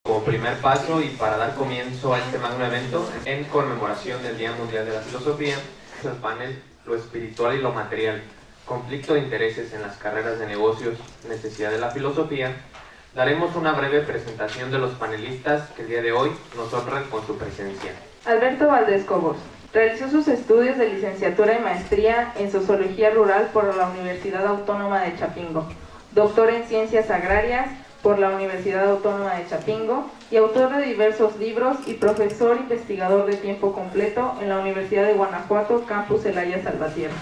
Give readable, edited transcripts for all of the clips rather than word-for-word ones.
Como primer paso y para dar comienzo a este magno evento en conmemoración del Día Mundial de la Filosofía, el panel Lo espiritual y lo material, conflicto de intereses en las carreras de negocios, necesidad de la filosofía, daremos una breve presentación de los panelistas que el día de hoy nos honran con su presencia. Alberto Valdés Cobos realizó sus estudios de licenciatura y maestría en Sociología Rural por la Universidad Autónoma de Chapingo, doctor en Ciencias Agrarias por la Universidad Autónoma de Chapingo y autor de diversos libros y profesor investigador de tiempo completo en la Universidad de Guanajuato, Campus Celaya Salvatierra.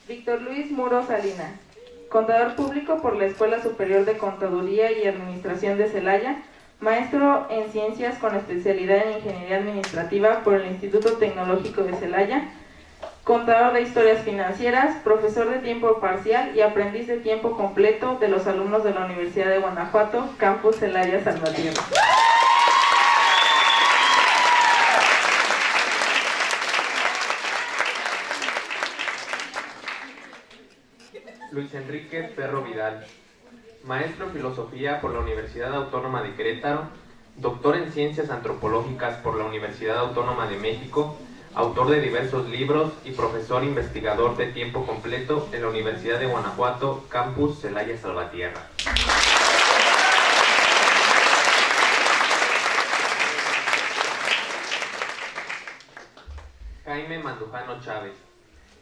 Víctor Luis Muro Salinas, contador público por la Escuela Superior de Contaduría y Administración de Celaya, maestro en Ciencias con especialidad en Ingeniería Administrativa por el Instituto Tecnológico de Celaya, contador de Historias Financieras, profesor de tiempo parcial y aprendiz de tiempo completo de los alumnos de la Universidad de Guanajuato, Campus Celaya Salvatierra. Luis Enrique Ferro Vidal, maestro en Filosofía por la Universidad Autónoma de Querétaro, doctor en Ciencias Antropológicas por la Universidad Autónoma de México, autor de diversos libros y profesor investigador de tiempo completo en la Universidad de Guanajuato, Campus Celaya Salvatierra. Jaime Mandujano Chávez,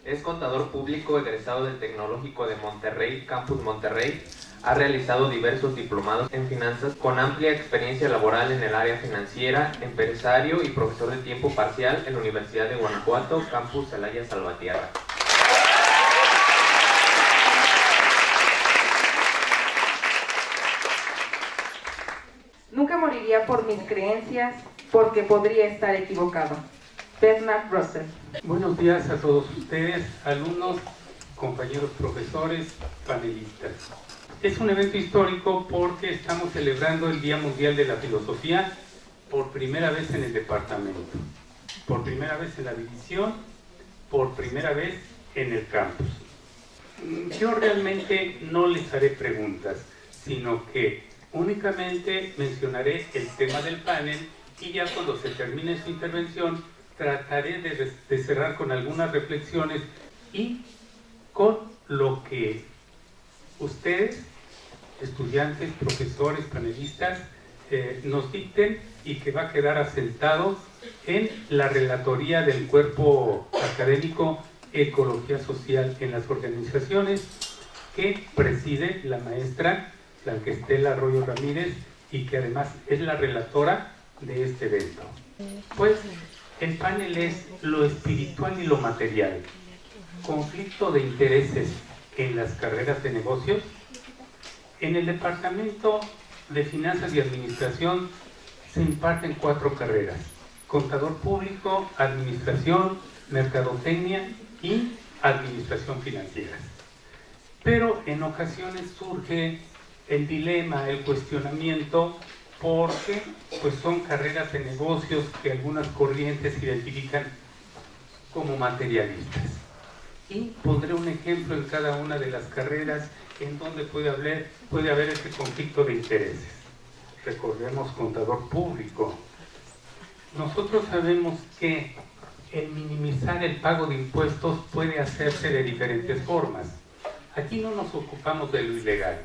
es contador público egresado del Tecnológico de Monterrey, Campus Monterrey. Ha realizado diversos diplomados en finanzas con amplia experiencia laboral en el área financiera, empresario y profesor de tiempo parcial en la Universidad de Guanajuato, Campus Celaya Salvatierra. Nunca moriría por mis creencias porque podría estar equivocado. Bernard Russell. Buenos días a todos ustedes, alumnos, compañeros profesores, panelistas. Es un evento histórico porque estamos celebrando el Día Mundial de la Filosofía por primera vez en el departamento, por primera vez en la división, por primera vez en el campus. Yo realmente no les haré preguntas, sino que únicamente mencionaré el tema del panel y ya cuando se termine su intervención trataré de cerrar con algunas reflexiones y con lo que ustedes, estudiantes, profesores, panelistas, nos dicten y que va a quedar asentado en la relatoría del cuerpo académico Ecología Social en las Organizaciones que preside la maestra Blanca Estela Arroyo Ramírez y que además es la relatora de este evento. Pues el panel es lo espiritual y lo material, conflicto de intereses en las carreras de negocios. En el Departamento de Finanzas y Administración se imparten 4 carreras: Contador Público, Administración, Mercadotecnia y Administración Financiera. Pero en ocasiones surge el dilema, el cuestionamiento, porque pues son carreras de negocios que algunas corrientes identifican como materialistas. Y pondré un ejemplo en cada una de las carreras en donde puede haber este conflicto de intereses. Recordemos contador público. Nosotros sabemos que el minimizar el pago de impuestos puede hacerse de diferentes formas. Aquí no nos ocupamos de lo ilegal,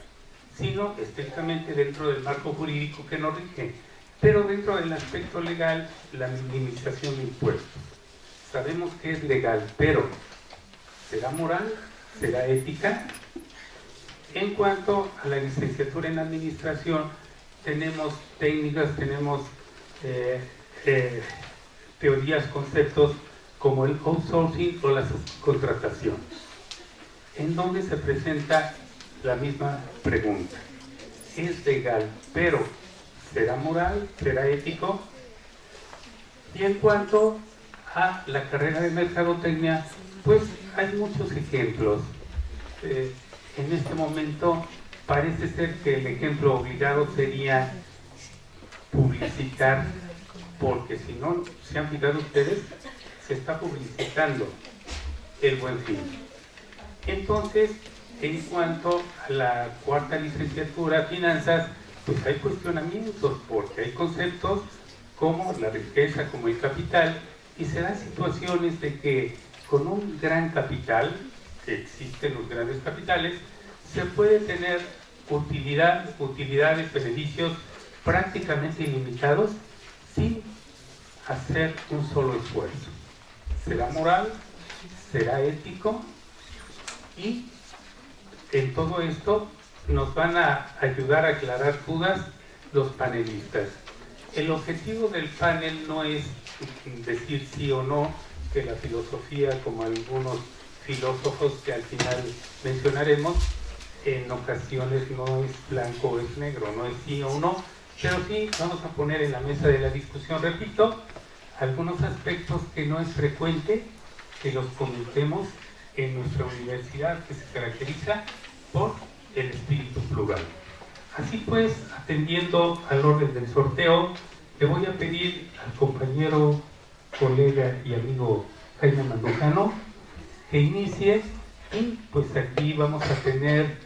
sino estrictamente dentro del marco jurídico que nos rige, pero dentro del aspecto legal, la minimización de impuestos. Sabemos que es legal, pero ¿será moral? ¿Será ética? En cuanto a la licenciatura en administración, tenemos técnicas, tenemos teorías, conceptos como el outsourcing o la subcontratación, en donde se presenta la misma pregunta. Es legal, pero ¿será moral? ¿Será ético? Y en cuanto a la carrera de mercadotecnia, pues hay muchos ejemplos. En este momento parece ser que el ejemplo obligado sería publicitar, porque si no, ¿se han fijado ustedes? Se está publicitando el Buen Fin. Entonces, en cuanto a la cuarta licenciatura, finanzas, pues hay cuestionamientos, porque hay conceptos como la riqueza, como el capital, y se dan situaciones de que con un gran capital, que existen los grandes capitales, se puede tener utilidades, beneficios prácticamente ilimitados sin hacer un solo esfuerzo. ¿Será moral? ¿Será ético? Y en todo esto nos van a ayudar a aclarar dudas los panelistas. El objetivo del panel no es decir sí o no, que la filosofía, como algunos filósofos que al final mencionaremos, en ocasiones no es blanco o es negro, no es sí o no, pero sí vamos a poner en la mesa de la discusión, repito, algunos aspectos que no es frecuente que los comentemos en nuestra universidad, que se caracteriza por el espíritu plural. Así pues, atendiendo al orden del sorteo, le voy a pedir al compañero, colega y amigo Jaime Mandujano que inicie, y pues aquí vamos a tener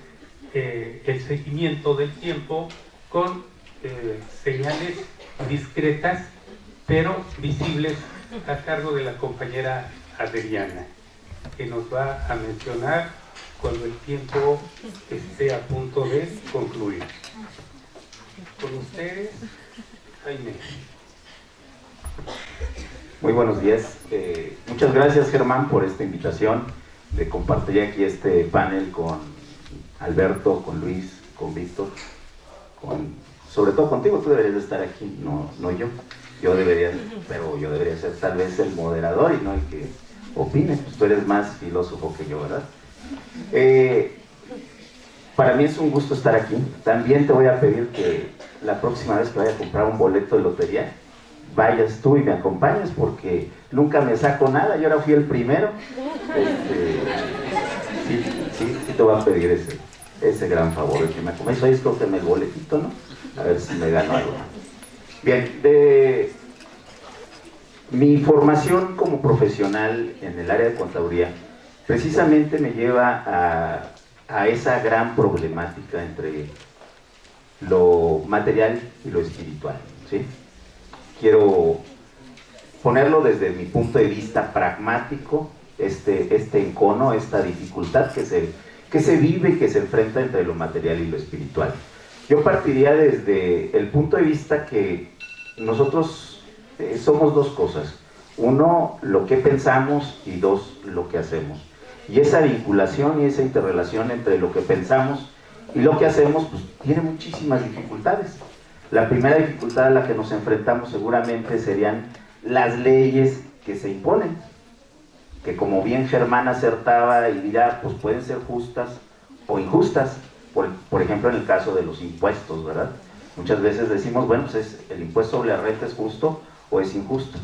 el seguimiento del tiempo con señales discretas pero visibles a cargo de la compañera Adriana, que nos va a mencionar cuando el tiempo esté a punto de concluir. Con ustedes, Jaime. Muy buenos días. Muchas gracias, Germán, por esta invitación de compartir aquí este panel con Alberto, con Luis, con Víctor, sobre todo contigo. Tú deberías de estar aquí, no yo. Yo debería ser tal vez el moderador y no el que opine. Pues tú eres más filósofo que yo, ¿verdad? Para mí es un gusto estar aquí. También te voy a pedir que la próxima vez que vaya a comprar un boleto de lotería, vayas tú y me acompañes, porque nunca me saco nada y ahora fui el primero. Sí te voy a pedir ese gran favor de que me acompañes. Oye, escógeme el boletito, ¿no? A ver si me gano algo. Bien, mi formación como profesional en el área de contaduría precisamente me lleva a esa gran problemática entre lo material y lo espiritual, ¿sí? Quiero ponerlo desde mi punto de vista pragmático, este encono, esta dificultad que se vive y que se enfrenta entre lo material y lo espiritual. Yo partiría desde el punto de vista que nosotros somos dos cosas. Uno, lo que pensamos, y dos, lo que hacemos. Y esa vinculación y esa interrelación entre lo que pensamos y lo que hacemos, pues tiene muchísimas dificultades. La primera dificultad a la que nos enfrentamos seguramente serían las leyes que se imponen, que como bien Germán acertaba y dirá, pues pueden ser justas o injustas. Por ejemplo, en el caso de los impuestos, ¿verdad? Muchas veces decimos, bueno, pues el impuesto sobre la renta es justo o es injusto.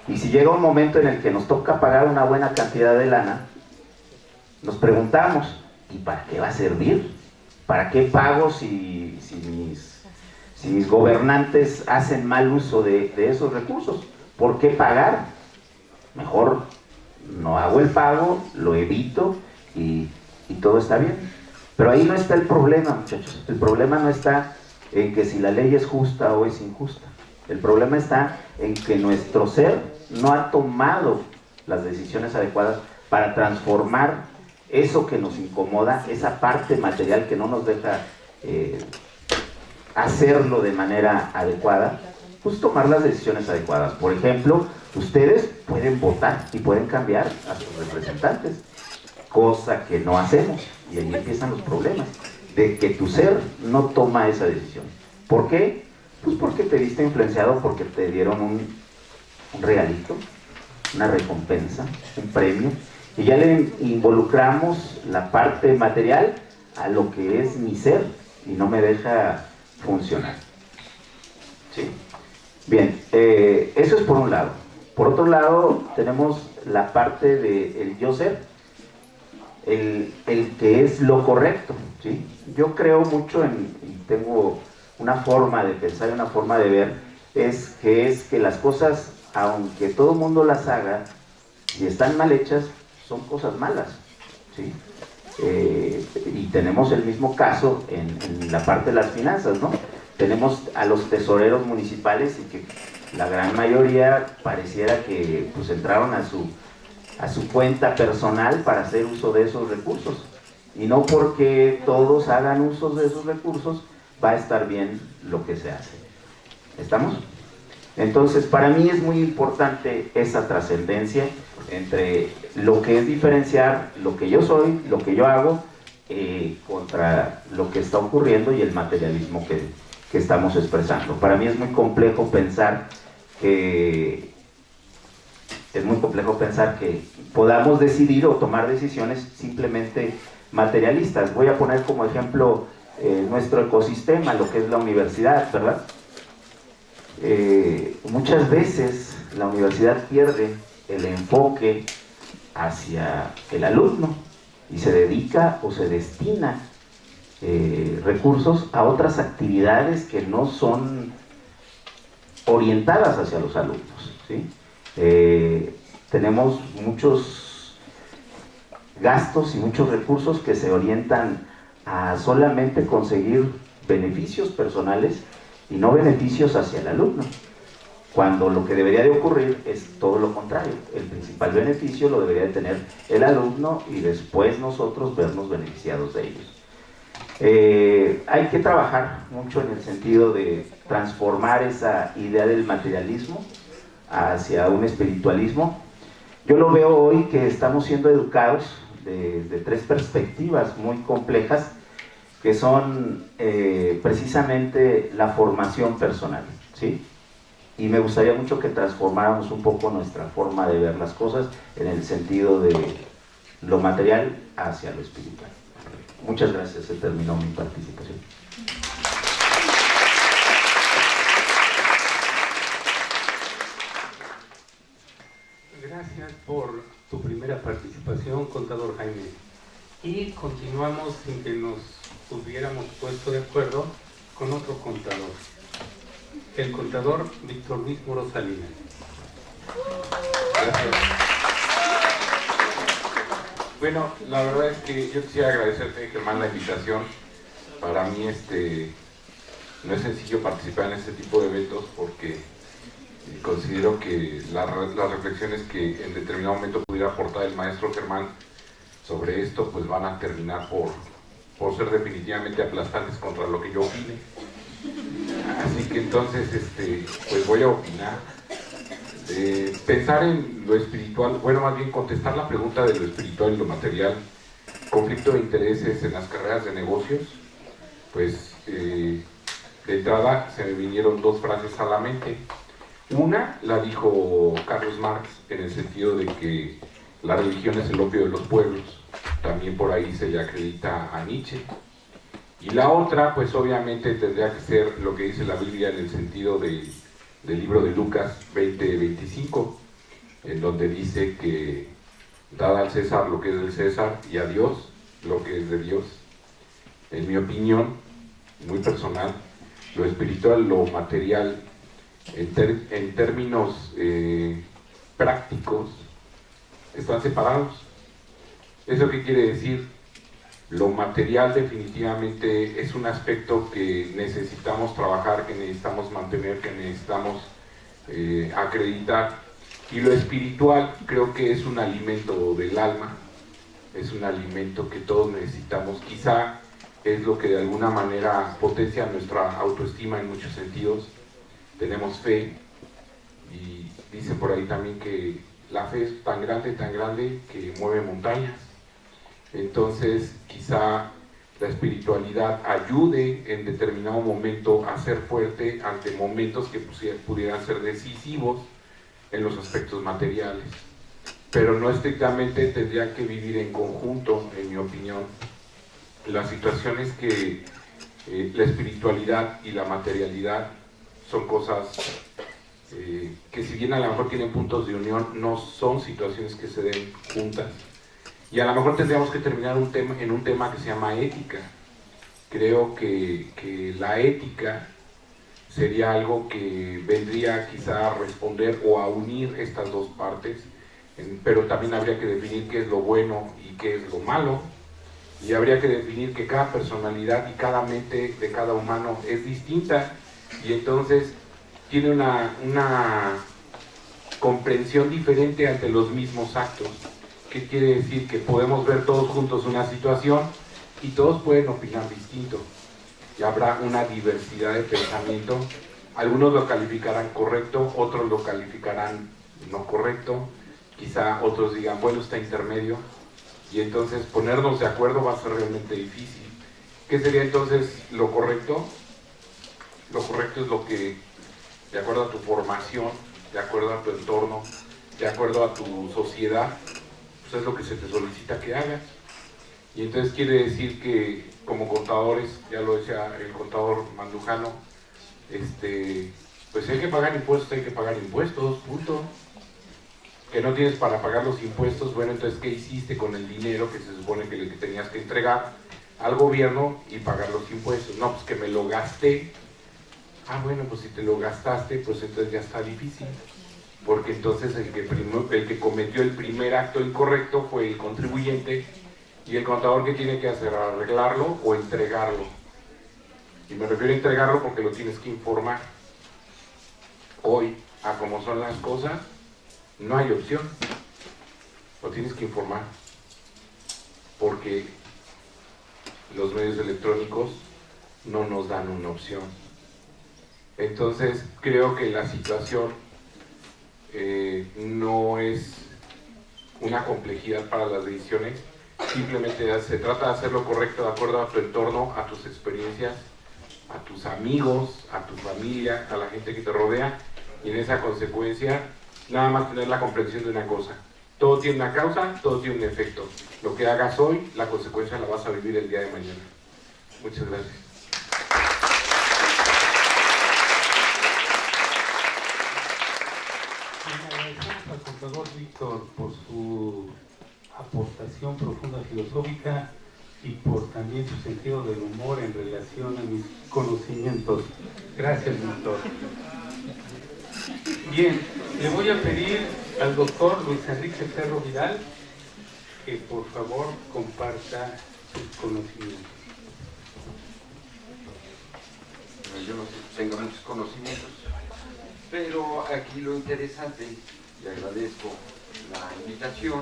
Y si llega un momento en el que nos toca pagar una buena cantidad de lana, nos preguntamos, ¿y para qué va a servir? ¿Para qué pago si mis gobernantes hacen mal uso de esos recursos? ¿Por qué pagar? Mejor no hago el pago, lo evito y todo está bien. Pero ahí no está el problema, muchachos. El problema no está en que si la ley es justa o es injusta. El problema está en que nuestro ser no ha tomado las decisiones adecuadas para transformar eso que nos incomoda, esa parte material que no nos deja hacerlo de manera adecuada, pues tomar las decisiones adecuadas. Por ejemplo, ustedes pueden votar y pueden cambiar a sus representantes, cosa que no hacemos, y ahí empiezan los problemas, de que tu ser no toma esa decisión. ¿Por qué? Pues porque te viste influenciado, porque te dieron un regalito, una recompensa, un premio, y ya le involucramos la parte material a lo que es mi ser y no me deja funcionar. ¿Sí? Bien, eso es por un lado. Por otro lado, tenemos la parte del yo ser, el que es lo correcto. ¿Sí? Yo creo mucho y tengo una forma de pensar y una forma de ver, es que las cosas, aunque todo el mundo las haga, y están mal hechas, son cosas malas. ¿Sí? Y tenemos el mismo caso en la parte de las finanzas, ¿no? Tenemos a los tesoreros municipales y que la gran mayoría pareciera que pues entraron a su cuenta personal para hacer uso de esos recursos, y no porque todos hagan uso de esos recursos va a estar bien lo que se hace. ¿Estamos? Entonces, para mí es muy importante esa trascendencia entre lo que es diferenciar lo que yo soy, lo que yo hago, contra lo que está ocurriendo y el materialismo que estamos expresando. Para mí es muy complejo pensar que podamos decidir o tomar decisiones simplemente materialistas. Voy a poner como ejemplo nuestro ecosistema, lo que es la universidad, ¿verdad? Muchas veces la universidad pierde el enfoque hacia el alumno y se dedica o se destina recursos a otras actividades que no son orientadas hacia los alumnos. ¿Sí? Tenemos muchos gastos y muchos recursos que se orientan a solamente conseguir beneficios personales y no beneficios hacia el alumno, cuando lo que debería de ocurrir es todo lo contrario. El principal beneficio lo debería de tener el alumno y después nosotros vernos beneficiados de ellos. Hay que trabajar mucho en el sentido de transformar esa idea del materialismo hacia un espiritualismo. Yo lo veo hoy que estamos siendo educados desde tres perspectivas muy complejas, que son precisamente la formación personal, ¿sí? Y me gustaría mucho que transformáramos un poco nuestra forma de ver las cosas en el sentido de lo material hacia lo espiritual. Muchas gracias, se terminó mi participación. Gracias por tu primera participación, contador Jaime. Y continuamos sin que nos hubiéramos puesto de acuerdo con otro contador, el contador Víctor Luis Moro Salinas. Gracias. Bueno, la verdad es que yo quisiera agradecerte, Germán, la invitación. Para mí no es sencillo participar en este tipo de eventos porque considero que las reflexiones que en determinado momento pudiera aportar el maestro Germán sobre esto pues van a terminar por ser definitivamente aplastantes contra lo que yo opine. Así que entonces pues voy a opinar. Pensar en lo espiritual, bueno, más bien contestar la pregunta de lo espiritual y lo material, conflicto de intereses en las carreras de negocios, pues de entrada se me vinieron dos frases a la mente. Una la dijo Carlos Marx en el sentido de que la religión es el opio de los pueblos, también por ahí se le acredita a Nietzsche. Y la otra, pues obviamente tendría que ser lo que dice la Biblia en el sentido del libro de Lucas 20:25, en donde dice que dad al César lo que es del César y a Dios lo que es de Dios. En mi opinión, muy personal, lo espiritual, lo material, en términos prácticos, están separados. ¿Eso qué quiere decir? Lo material definitivamente es un aspecto que necesitamos trabajar, que necesitamos mantener, que necesitamos acreditar. Y lo espiritual creo que es un alimento del alma, es un alimento que todos necesitamos. Quizá es lo que de alguna manera potencia nuestra autoestima en muchos sentidos. Tenemos fe y dice por ahí también que la fe es tan grande que mueve montañas. Entonces quizá la espiritualidad ayude en determinado momento a ser fuerte ante momentos que pudieran ser decisivos en los aspectos materiales, pero no estrictamente tendrían que vivir en conjunto, en mi opinión. La situación es que la espiritualidad y la materialidad son cosas que, si bien a lo mejor tienen puntos de unión, no son situaciones que se den juntas. Y a lo mejor tendríamos que terminar en un tema que se llama ética. Creo que la ética sería algo que vendría quizá a responder o a unir estas dos partes, pero también habría que definir qué es lo bueno y qué es lo malo, y habría que definir que cada personalidad y cada mente de cada humano es distinta, y entonces tiene una comprensión diferente ante los mismos actos. ¿Qué quiere decir? Que podemos ver todos juntos una situación y todos pueden opinar distinto, y habrá una diversidad de pensamiento. Algunos lo calificarán correcto, otros lo calificarán no correcto, quizá otros digan, bueno, está intermedio, y entonces ponernos de acuerdo va a ser realmente difícil. ¿Qué sería entonces lo correcto? Lo correcto es lo que, de acuerdo a tu formación, de acuerdo a tu entorno, de acuerdo a tu sociedad, pues es lo que se te solicita que hagas. Y entonces quiere decir que como contadores, ya lo decía el contador Mandujano, pues hay que pagar impuestos, punto. Que no tienes para pagar los impuestos, bueno, entonces ¿qué hiciste con el dinero que se supone que tenías que entregar al gobierno y pagar los impuestos? No, pues que me lo gasté. Ah, bueno, pues si te lo gastaste, pues entonces ya está difícil, porque entonces el que cometió el primer acto incorrecto fue el contribuyente, y el contador, ¿qué tiene que hacer? ¿Arreglarlo o entregarlo? Y me refiero a entregarlo porque lo tienes que informar. Hoy, a como son las cosas, no hay opción, lo tienes que informar, porque los medios electrónicos no nos dan una opción. Entonces creo que la situación no es una complejidad para las decisiones, simplemente se trata de hacer lo correcto de acuerdo a tu entorno, a tus experiencias, a tus amigos, a tu familia, a la gente que te rodea, y en esa consecuencia nada más tener la comprensión de una cosa: todo tiene una causa, todo tiene un efecto. Lo que hagas hoy, la consecuencia la vas a vivir el día de mañana. Muchas gracias. Agradecemos al contador Víctor por su aportación profunda filosófica y por también su sentido del humor en relación a mis conocimientos. Gracias, doctor. Bien, le voy a pedir al doctor Luis Enrique Ferro Vidal que por favor comparta sus conocimientos. Yo no tengo muchos conocimientos, pero aquí lo interesante, y agradezco la invitación,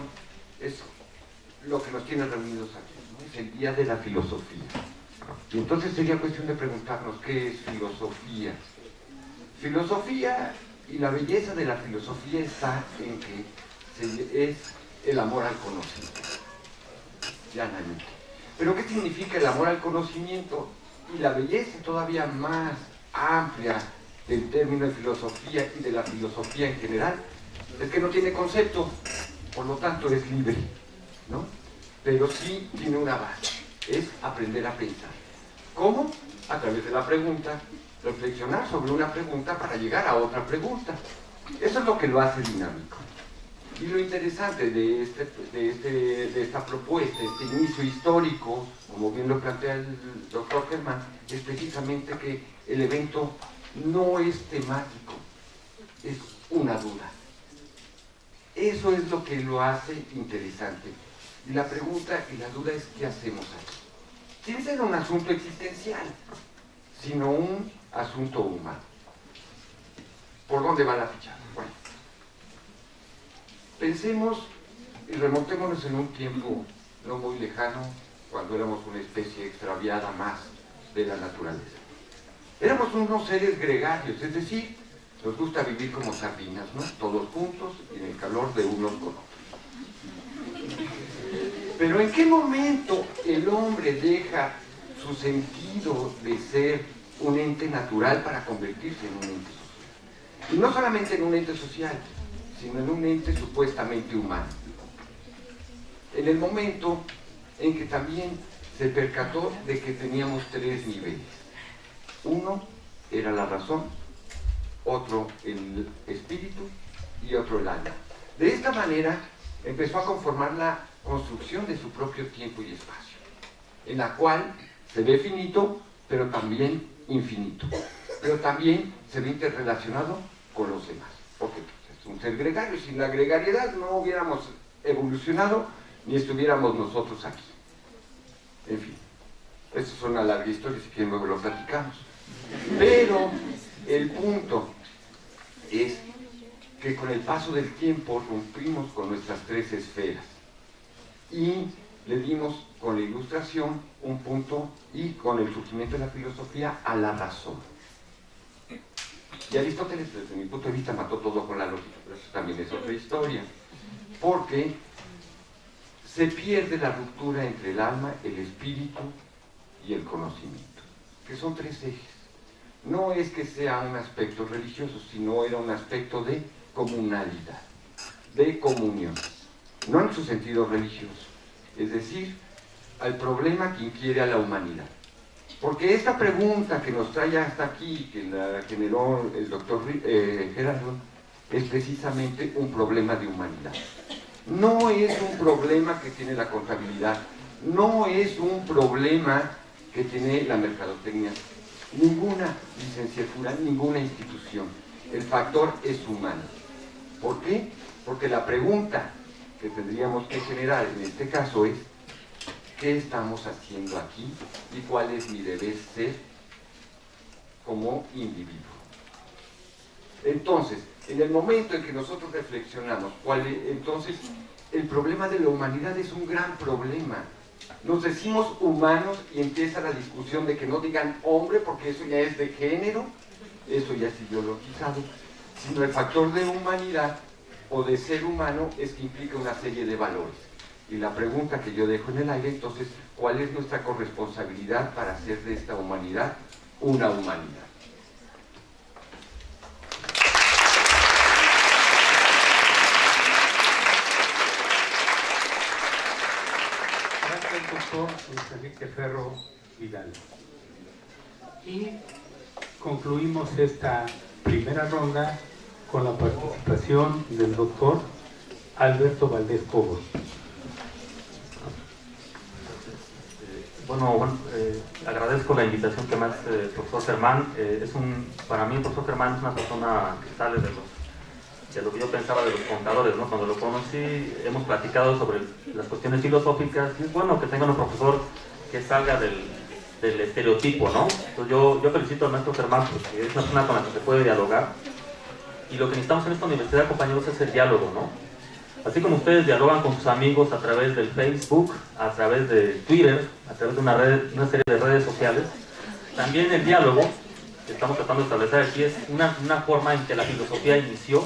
es lo que nos tiene reunidos aquí, ¿no? Es el Día de la Filosofía. Y entonces sería cuestión de preguntarnos, ¿qué es filosofía? Filosofía, y la belleza de la filosofía está en que es el amor al conocimiento, llanamente. Pero ¿qué significa el amor al conocimiento? Y la belleza todavía más amplia del término de filosofía y de la filosofía en general es que no tiene concepto, por lo tanto es libre, ¿no? Pero sí tiene una base, es aprender a pensar. ¿Cómo? A través de la pregunta, reflexionar sobre una pregunta para llegar a otra pregunta. Eso es lo que lo hace dinámico. Y lo interesante de esta propuesta, este inicio histórico, como bien lo plantea el doctor Germán, es precisamente que el evento no es temático, es una duda. Eso es lo que lo hace interesante. Y la pregunta y la duda es, ¿qué hacemos aquí? Sin ser un asunto existencial, sino un asunto humano. ¿Por dónde va la ficha? Bueno, pensemos y remontémonos en un tiempo no muy lejano, cuando éramos una especie extraviada más de la naturaleza. Éramos unos seres gregarios, es decir, nos gusta vivir como sardinas, ¿no? Todos juntos y en el calor de unos con otros. Pero ¿en qué momento el hombre deja su sentido de ser un ente natural para convertirse en un ente social? Y no solamente en un ente social, sino en un ente supuestamente humano. En el momento en que también se percató de que teníamos tres niveles. Uno era la razón, otro el espíritu y otro el alma. De esta manera empezó a conformar la construcción de su propio tiempo y espacio, en la cual se ve finito, pero también infinito, pero también se ve interrelacionado con los demás, porque es un ser gregario. Sin la gregariedad no hubiéramos evolucionado ni estuviéramos nosotros aquí. En fin, esto es una larga historia, si quieren luego lo platicamos. Pero el punto es que con el paso del tiempo rompimos con nuestras tres esferas y le dimos con la ilustración un punto, y con el surgimiento de la filosofía, a la razón. Y Aristóteles, desde mi punto de vista, mató todo con la lógica, pero eso también es otra historia, porque se pierde la ruptura entre el alma, el espíritu y el conocimiento, que son tres ejes. No es que sea un aspecto religioso, sino era un aspecto de comunalidad, de comunión, no en su sentido religioso, es decir, al problema que inquiere a la humanidad. Porque esta pregunta que nos trae hasta aquí, que la generó el doctor Gerardo, es precisamente un problema de humanidad. No es un problema que tiene la contabilidad, no es un problema que tiene la mercadotecnia, ninguna licenciatura, ninguna institución. El factor es humano. ¿Por qué? Porque la pregunta que tendríamos que generar en este caso es: ¿qué estamos haciendo aquí y cuál es mi deber ser como individuo? Entonces, en el momento en que nosotros reflexionamos, entonces el problema de la humanidad es un gran problema. Nos decimos humanos y empieza la discusión de que no digan hombre, porque eso ya es de género, eso ya es ideologizado, sino el factor de humanidad o de ser humano es que implica una serie de valores. Y la pregunta que yo dejo en el aire, entonces, ¿cuál es nuestra corresponsabilidad para hacer de esta humanidad una humanidad? Gracias, doctor Luis Enrique Ferro Vidal. Y concluimos esta primera ronda con la participación del doctor Alberto Valdés Cobos. Agradezco la invitación que me hace el profesor Germán. Para mí el profesor Germán es una persona que sale de lo que yo pensaba de los contadores, ¿no? Cuando lo conocí hemos platicado sobre las cuestiones filosóficas y es bueno que tenga un profesor que salga del estereotipo, ¿no? Entonces yo felicito al maestro Germán porque es una persona con la que se puede dialogar, y lo que necesitamos en esta universidad, compañeros, es el diálogo, ¿no? Así como ustedes dialogan con sus amigos a través del Facebook, a través de Twitter, a través de una serie de redes sociales, también el diálogo que estamos tratando de establecer aquí es una forma en que la filosofía inició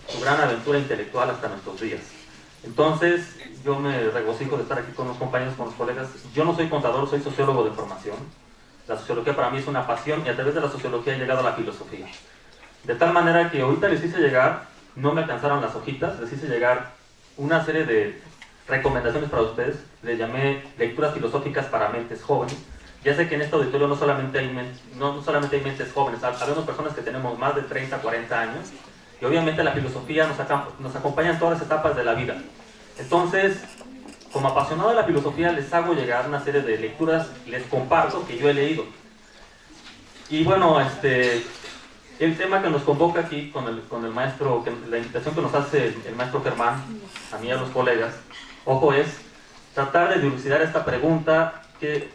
su gran aventura intelectual hasta nuestros días. Entonces, yo me regocijo de estar aquí con los compañeros, con los colegas. Yo no soy contador, soy sociólogo de formación. La sociología para mí es una pasión y a través de la sociología he llegado a la filosofía. De tal manera que ahorita les hice llegar, no me alcanzaron las hojitas, les hice llegar una serie de recomendaciones para ustedes. Les llamé lecturas filosóficas para mentes jóvenes. Ya sé que en este auditorio no solamente hay mentes jóvenes, habemos personas que tenemos más de 30, 40 años, y obviamente la filosofía nos acompaña en todas las etapas de la vida. Entonces, como apasionado de la filosofía, les hago llegar una serie de lecturas, les comparto que yo he leído. Y bueno, el tema que nos convoca aquí con el maestro, la invitación que nos hace el maestro Germán, a mí y a los colegas, ojo, es tratar de dilucidar esta pregunta que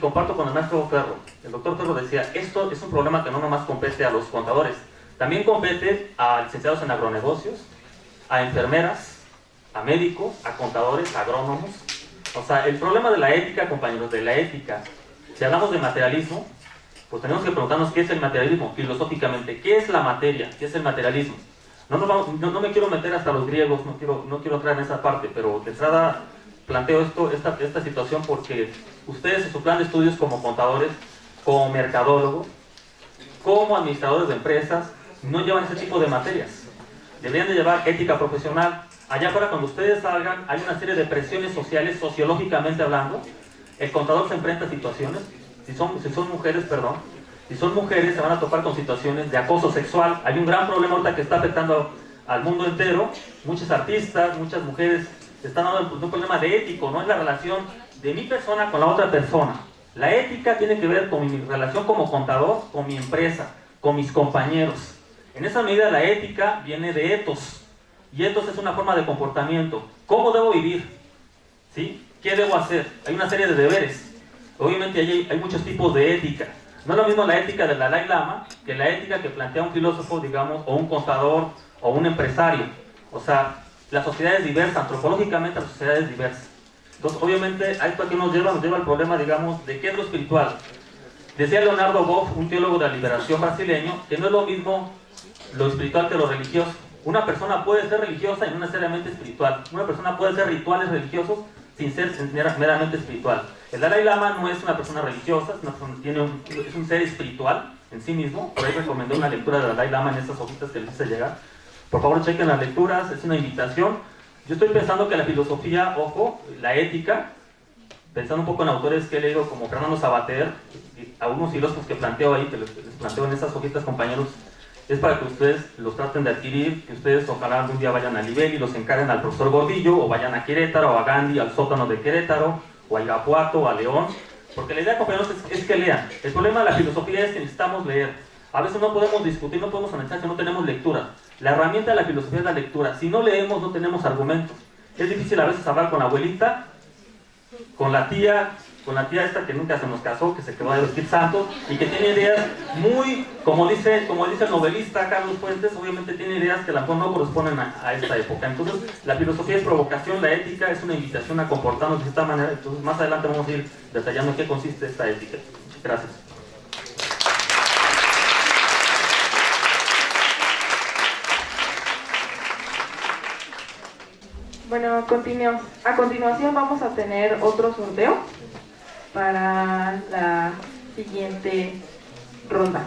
comparto con el maestro Ferro. El doctor Ferro decía, esto es un problema que no nomás compete a los contadores, también compete a licenciados en agronegocios, a enfermeras, a médicos, a contadores, a agrónomos. O sea, el problema de la ética, compañeros, de la ética, si hablamos de materialismo, pues tenemos que preguntarnos qué es el materialismo filosóficamente, qué es la materia, qué es el materialismo. No me quiero meter hasta los griegos, no quiero entrar en esa parte, pero de entrada planteo esta situación porque ustedes en su plan de estudios como contadores, como mercadólogos, como administradores de empresas, no llevan ese tipo de materias. Deberían de llevar ética profesional. Allá afuera, cuando ustedes salgan, hay una serie de presiones sociales, sociológicamente hablando. El contador se enfrenta a situaciones, si son mujeres, se van a topar con situaciones de acoso sexual. Hay un gran problema ahorita que está afectando al mundo entero. Muchos artistas, muchas mujeres están hablando de un problema de ético, no es la relación de mi persona con la otra persona. La ética tiene que ver con mi relación como contador, con mi empresa, con mis compañeros. En esa medida la ética viene de ethos, y ethos es una forma de comportamiento. ¿Cómo debo vivir? ¿Sí? ¿Qué debo hacer? Hay una serie de deberes. Obviamente hay muchos tipos de ética. No es lo mismo la ética del Dalai Lama que la ética que plantea un filósofo, digamos, o un contador, o un empresario. O sea, la sociedad es diversa, antropológicamente la sociedad es diversa. Entonces, obviamente, a esto aquí nos lleva al problema, digamos, de qué es lo espiritual. Decía Leonardo Boff, un teólogo de la liberación brasileño, que no es lo mismo lo espiritual que lo religioso. Una persona puede ser religiosa y no necesariamente espiritual. Una persona puede hacer rituales religiosos sin ser meramente espiritual. El Dalai Lama no es una persona religiosa, es un ser espiritual en sí mismo. Por ahí recomendé una lectura del Dalai Lama en estas hojitas que les hice llegar. Por favor, chequen las lecturas, es una invitación. Yo estoy pensando que la filosofía, ojo, la ética, pensando un poco en autores que he leído como Fernando Sabater, y algunos filósofos que planteo ahí, que les planteo en esas hojitas, compañeros, es para que ustedes los traten de adquirir, que ustedes ojalá algún día vayan a Libel y los encarguen al profesor Gordillo, o vayan a Querétaro, o a Gandhi, al sótano de Querétaro, o a Irapuato, o a León, porque la idea, compañeros, es que lean. El problema de la filosofía es que necesitamos leer. A veces no podemos discutir, no podemos analizar si no tenemos lectura. La herramienta de la filosofía es la lectura. Si no leemos, no tenemos argumentos. Es difícil a veces hablar con la abuelita, con la tía esta que nunca se nos casó, que se quedó de vestir santos, y que tiene ideas muy, como dice el novelista Carlos Fuentes, obviamente tiene ideas que a lo mejor no corresponden a esta época. Entonces, la filosofía es provocación, la ética es una invitación a comportarnos de esta manera. Entonces, más adelante vamos a ir detallando en qué consiste esta ética. Gracias. Bueno, a continuación vamos a tener otro sorteo para la siguiente ronda.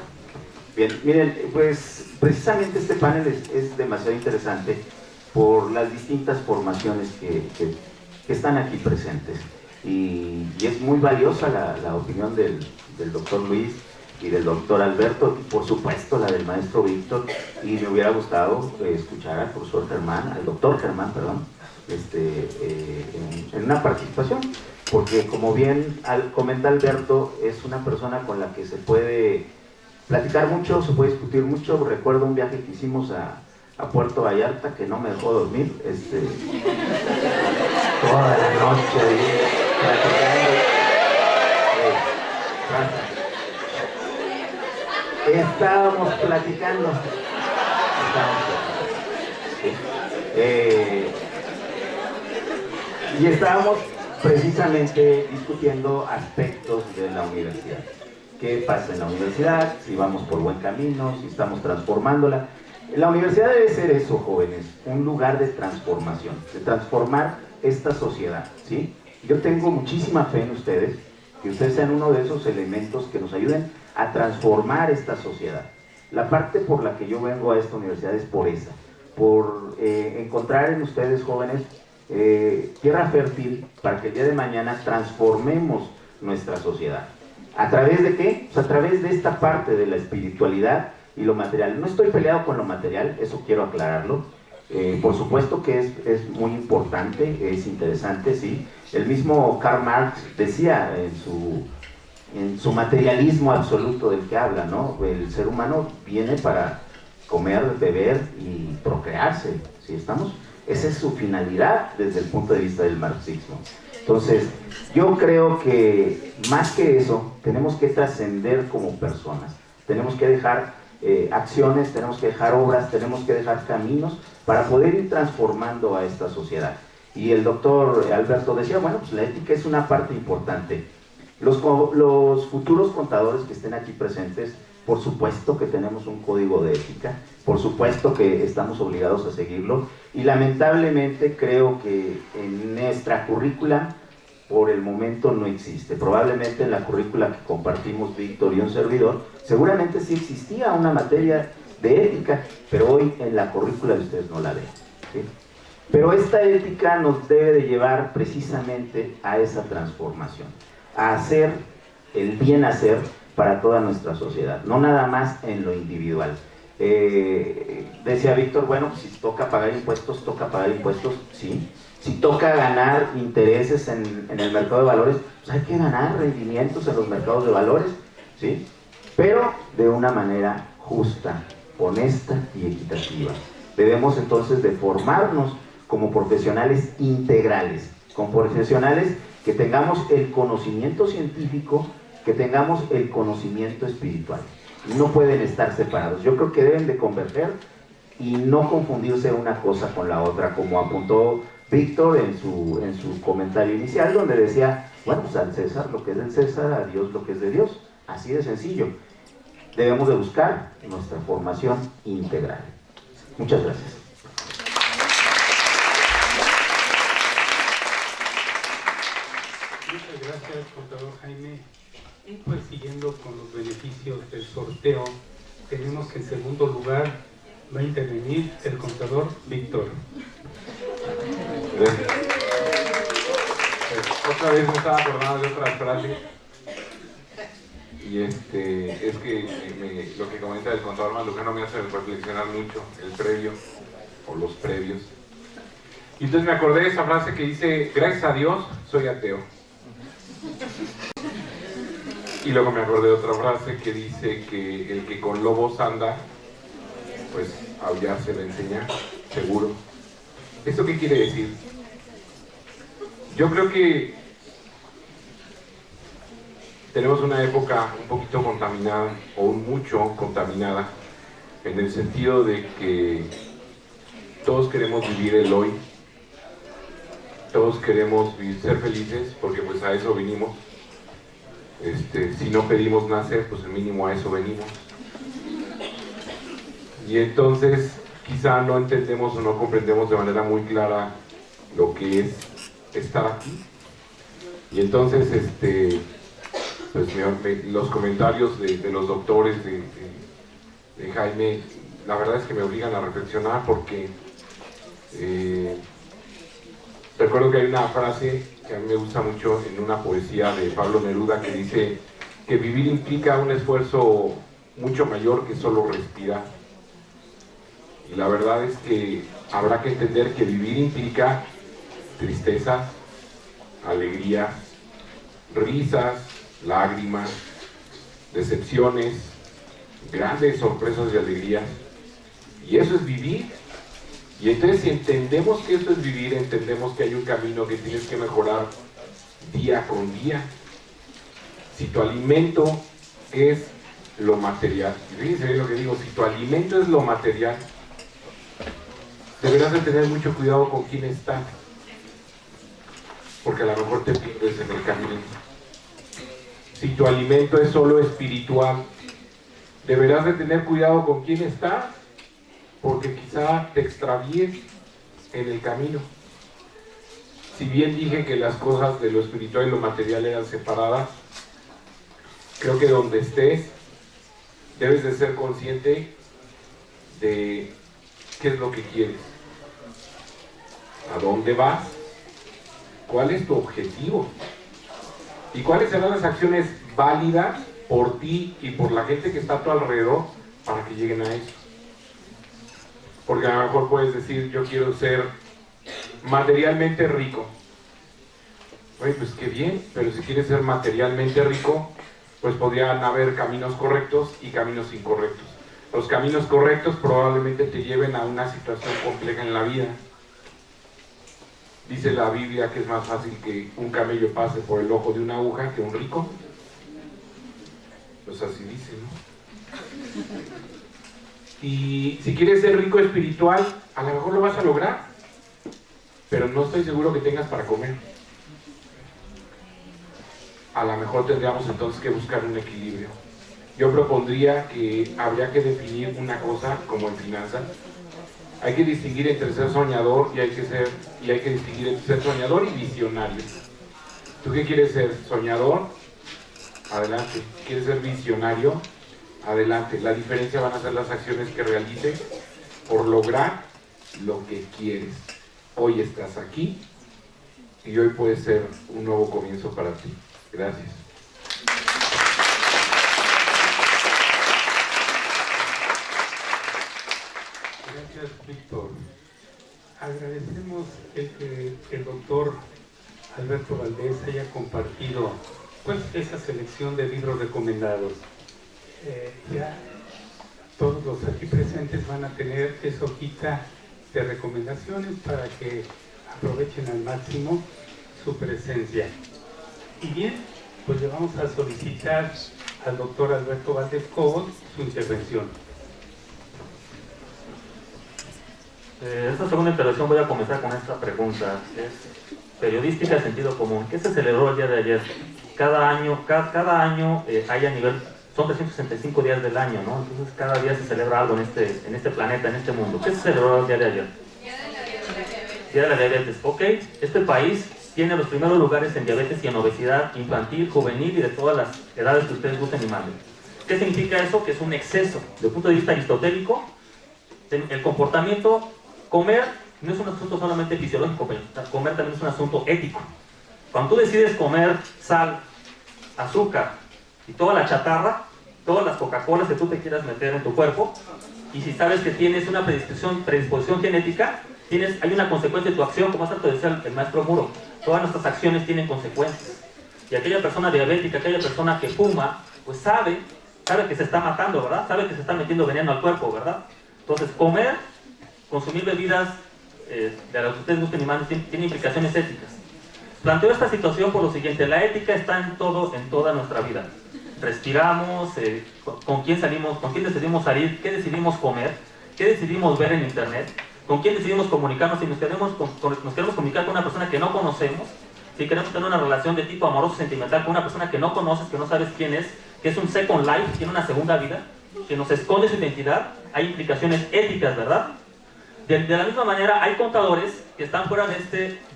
Bien, miren, pues precisamente este panel es demasiado interesante por las distintas formaciones que están aquí presentes. Y es muy valiosa la opinión del doctor Luis y del doctor Alberto, y por supuesto la del maestro Víctor, y me hubiera gustado escuchar al doctor Germán, en una participación, porque como bien comenta Alberto, es una persona con la que se puede platicar mucho, se puede discutir mucho. Recuerdo un viaje que hicimos a Puerto Vallarta que no me dejó dormir, toda la noche ahí, platicando. Estábamos platicando. Y estábamos precisamente discutiendo aspectos de la universidad. ¿Qué pasa en la universidad? Si vamos por buen camino, si estamos transformándola. La universidad debe ser eso, jóvenes, un lugar de transformación, de transformar esta sociedad, ¿sí? Yo tengo muchísima fe en ustedes, que ustedes sean uno de esos elementos que nos ayuden a transformar esta sociedad. La parte por la que yo vengo a esta universidad es por esa, por encontrar en ustedes, jóvenes, tierra fértil para que el día de mañana transformemos nuestra sociedad. ¿A través de qué? Pues a través de esta parte de la espiritualidad y lo material. No estoy peleado con lo material, eso quiero aclararlo. Por supuesto que es muy importante, es interesante, sí. El mismo Karl Marx decía en su materialismo absoluto del que habla, ¿no? El ser humano viene para comer, beber y procrearse, ¿sí estamos? Esa es su finalidad desde el punto de vista del marxismo. Entonces, yo creo que más que eso, tenemos que trascender como personas. Tenemos que dejar acciones, tenemos que dejar obras, tenemos que dejar caminos para poder ir transformando a esta sociedad. Y el doctor Alberto decía, bueno, pues la ética es una parte importante. Los futuros contadores que estén aquí presentes, por supuesto que tenemos un código de ética, por supuesto que estamos obligados a seguirlo, y lamentablemente creo que en nuestra currícula por el momento no existe. Probablemente en la currícula que compartimos Víctor y un servidor, seguramente sí existía una materia de ética, pero hoy en la currícula de ustedes no la ven, ¿sí? Pero esta ética nos debe de llevar precisamente a esa transformación, a hacer el bien hacer para toda nuestra sociedad, no nada más en lo individual. Decía Víctor, bueno, pues si toca pagar impuestos, sí. Si toca ganar intereses en el mercado de valores, pues hay que ganar rendimientos en los mercados de valores, ¿sí? Pero de una manera justa, honesta y equitativa. Debemos entonces de formarnos como profesionales integrales, como profesionales que tengamos el conocimiento científico, que tengamos el conocimiento espiritual. No pueden estar separados. Yo creo que deben de converger y no confundirse una cosa con la otra, como apuntó Víctor en su comentario inicial, donde decía, bueno, pues al César lo que es del César, a Dios lo que es de Dios. Así de sencillo. Debemos de buscar nuestra formación integral. Muchas gracias. Muchas gracias, contador Jaime. Y pues siguiendo con los beneficios del sorteo, tenemos que en segundo lugar va a intervenir el contador Víctor. Otra vez me estaba acordando de otra frase, y es que lo que comenta el contador Mandujano me hace reflexionar mucho, el previo o los previos. Y entonces me acordé de esa frase que dice, gracias a Dios soy ateo. Y luego me acordé de otra frase que dice que el que con lobos anda, pues aullar se le enseña, seguro. ¿Esto qué quiere decir? Yo creo que tenemos una época un poquito contaminada, o mucho contaminada, en el sentido de que todos queremos vivir el hoy, todos queremos ser felices, porque pues a eso vinimos. Si no pedimos nacer, pues el mínimo a eso venimos. Y entonces quizá no entendemos o no comprendemos de manera muy clara lo que es estar aquí. Y entonces pues los comentarios de los doctores de Jaime, la verdad es que me obligan a reflexionar, porque recuerdo que hay una frase que a mí me gusta mucho en una poesía de Pablo Neruda que dice que vivir implica un esfuerzo mucho mayor que solo respirar. Y la verdad es que habrá que entender que vivir implica tristezas, alegrías, risas, lágrimas, decepciones, grandes sorpresas y alegrías. Y eso es vivir. Y entonces si entendemos que esto es vivir, entendemos que hay un camino que tienes que mejorar día con día. Si tu alimento es lo material, y fíjense bien lo que digo, si tu alimento es lo material, deberás de tener mucho cuidado con quién estás, porque a lo mejor te pierdes en el camino. Si tu alimento es solo espiritual, deberás de tener cuidado con quién estás, porque quizá te extravíes en el camino. Si bien dije que las cosas de lo espiritual y lo material eran separadas, creo que donde estés debes de ser consciente de qué es lo que quieres, a dónde vas, cuál es tu objetivo y cuáles serán las acciones válidas por ti y por la gente que está a tu alrededor para que lleguen a eso. Porque a lo mejor puedes decir, yo quiero ser materialmente rico. Oye, pues qué bien, pero si quieres ser materialmente rico, pues podrían haber caminos correctos y caminos incorrectos. Los caminos correctos probablemente te lleven a una situación compleja en la vida. Dice la Biblia que es más fácil que un camello pase por el ojo de una aguja que un rico. Pues así dice, ¿no? Y si quieres ser rico espiritual, a lo mejor lo vas a lograr, pero no estoy seguro que tengas para comer. A lo mejor tendríamos entonces que buscar un equilibrio. yo propondría que habría que definir una cosa como en finanzas. Hay que distinguir entre ser soñador y hay que distinguir entre ser soñador y visionario. ¿Tú qué quieres ser? ¿Soñador? Adelante. ¿Quieres ser visionario? Adelante. La diferencia van a ser las acciones que realices por lograr lo que quieres. Hoy estás aquí y hoy puede ser un nuevo comienzo para ti. Gracias. Gracias, Víctor. Agradecemos que el doctor Alberto Valdés haya compartido pues esa selección de libros recomendados. Ya todos los aquí presentes van a tener esa hojita de recomendaciones para que aprovechen al máximo su presencia. Y bien, pues le vamos a solicitar al doctor Alberto Valdés Cobos su intervención. Esta segunda intervención voy a comenzar con esta pregunta. Es periodística de sentido común. ¿Qué se celebró el día de ayer? Cada año hay a nivel, son 365 días del año, ¿no? Entonces cada día se celebra algo en este planeta, en este mundo. ¿Qué se celebró el día de ayer? Día de la diabetes. Ok, este país tiene los primeros lugares en diabetes y en obesidad infantil, juvenil y de todas las edades que ustedes gusten y manden. ¿Qué significa eso? Que es un exceso. Desde el punto de vista aristotélico, el comportamiento, comer no es un asunto solamente fisiológico, comer también es un asunto ético. Cuando tú decides comer sal, azúcar y toda la chatarra, todas las Coca-Colas que tú te quieras meter en tu cuerpo, y si sabes que tienes una predisposición genética, hay una consecuencia de tu acción, como tanto decía el maestro Muro. Todas nuestras acciones tienen consecuencias. Y aquella persona diabética, aquella persona que fuma, pues sabe que se está matando, ¿verdad? Sabe que se está metiendo veneno al cuerpo, ¿verdad? Entonces, comer, consumir bebidas de las que ustedes gusten y manden, tiene implicaciones éticas. Planteo esta situación por lo siguiente: la ética está en toda nuestra vida. Respiramos, con quién salimos, con quién decidimos salir, qué decidimos comer, qué decidimos ver en internet, con quién decidimos comunicarnos, si nos queremos comunicar con una persona que no conocemos, si queremos tener una relación de tipo amoroso sentimental con una persona que no conoces, que no sabes quién es, que es un second life, tiene una segunda vida, que nos esconde su identidad, hay implicaciones éticas, ¿verdad? De la misma manera, hay contadores que están fuera de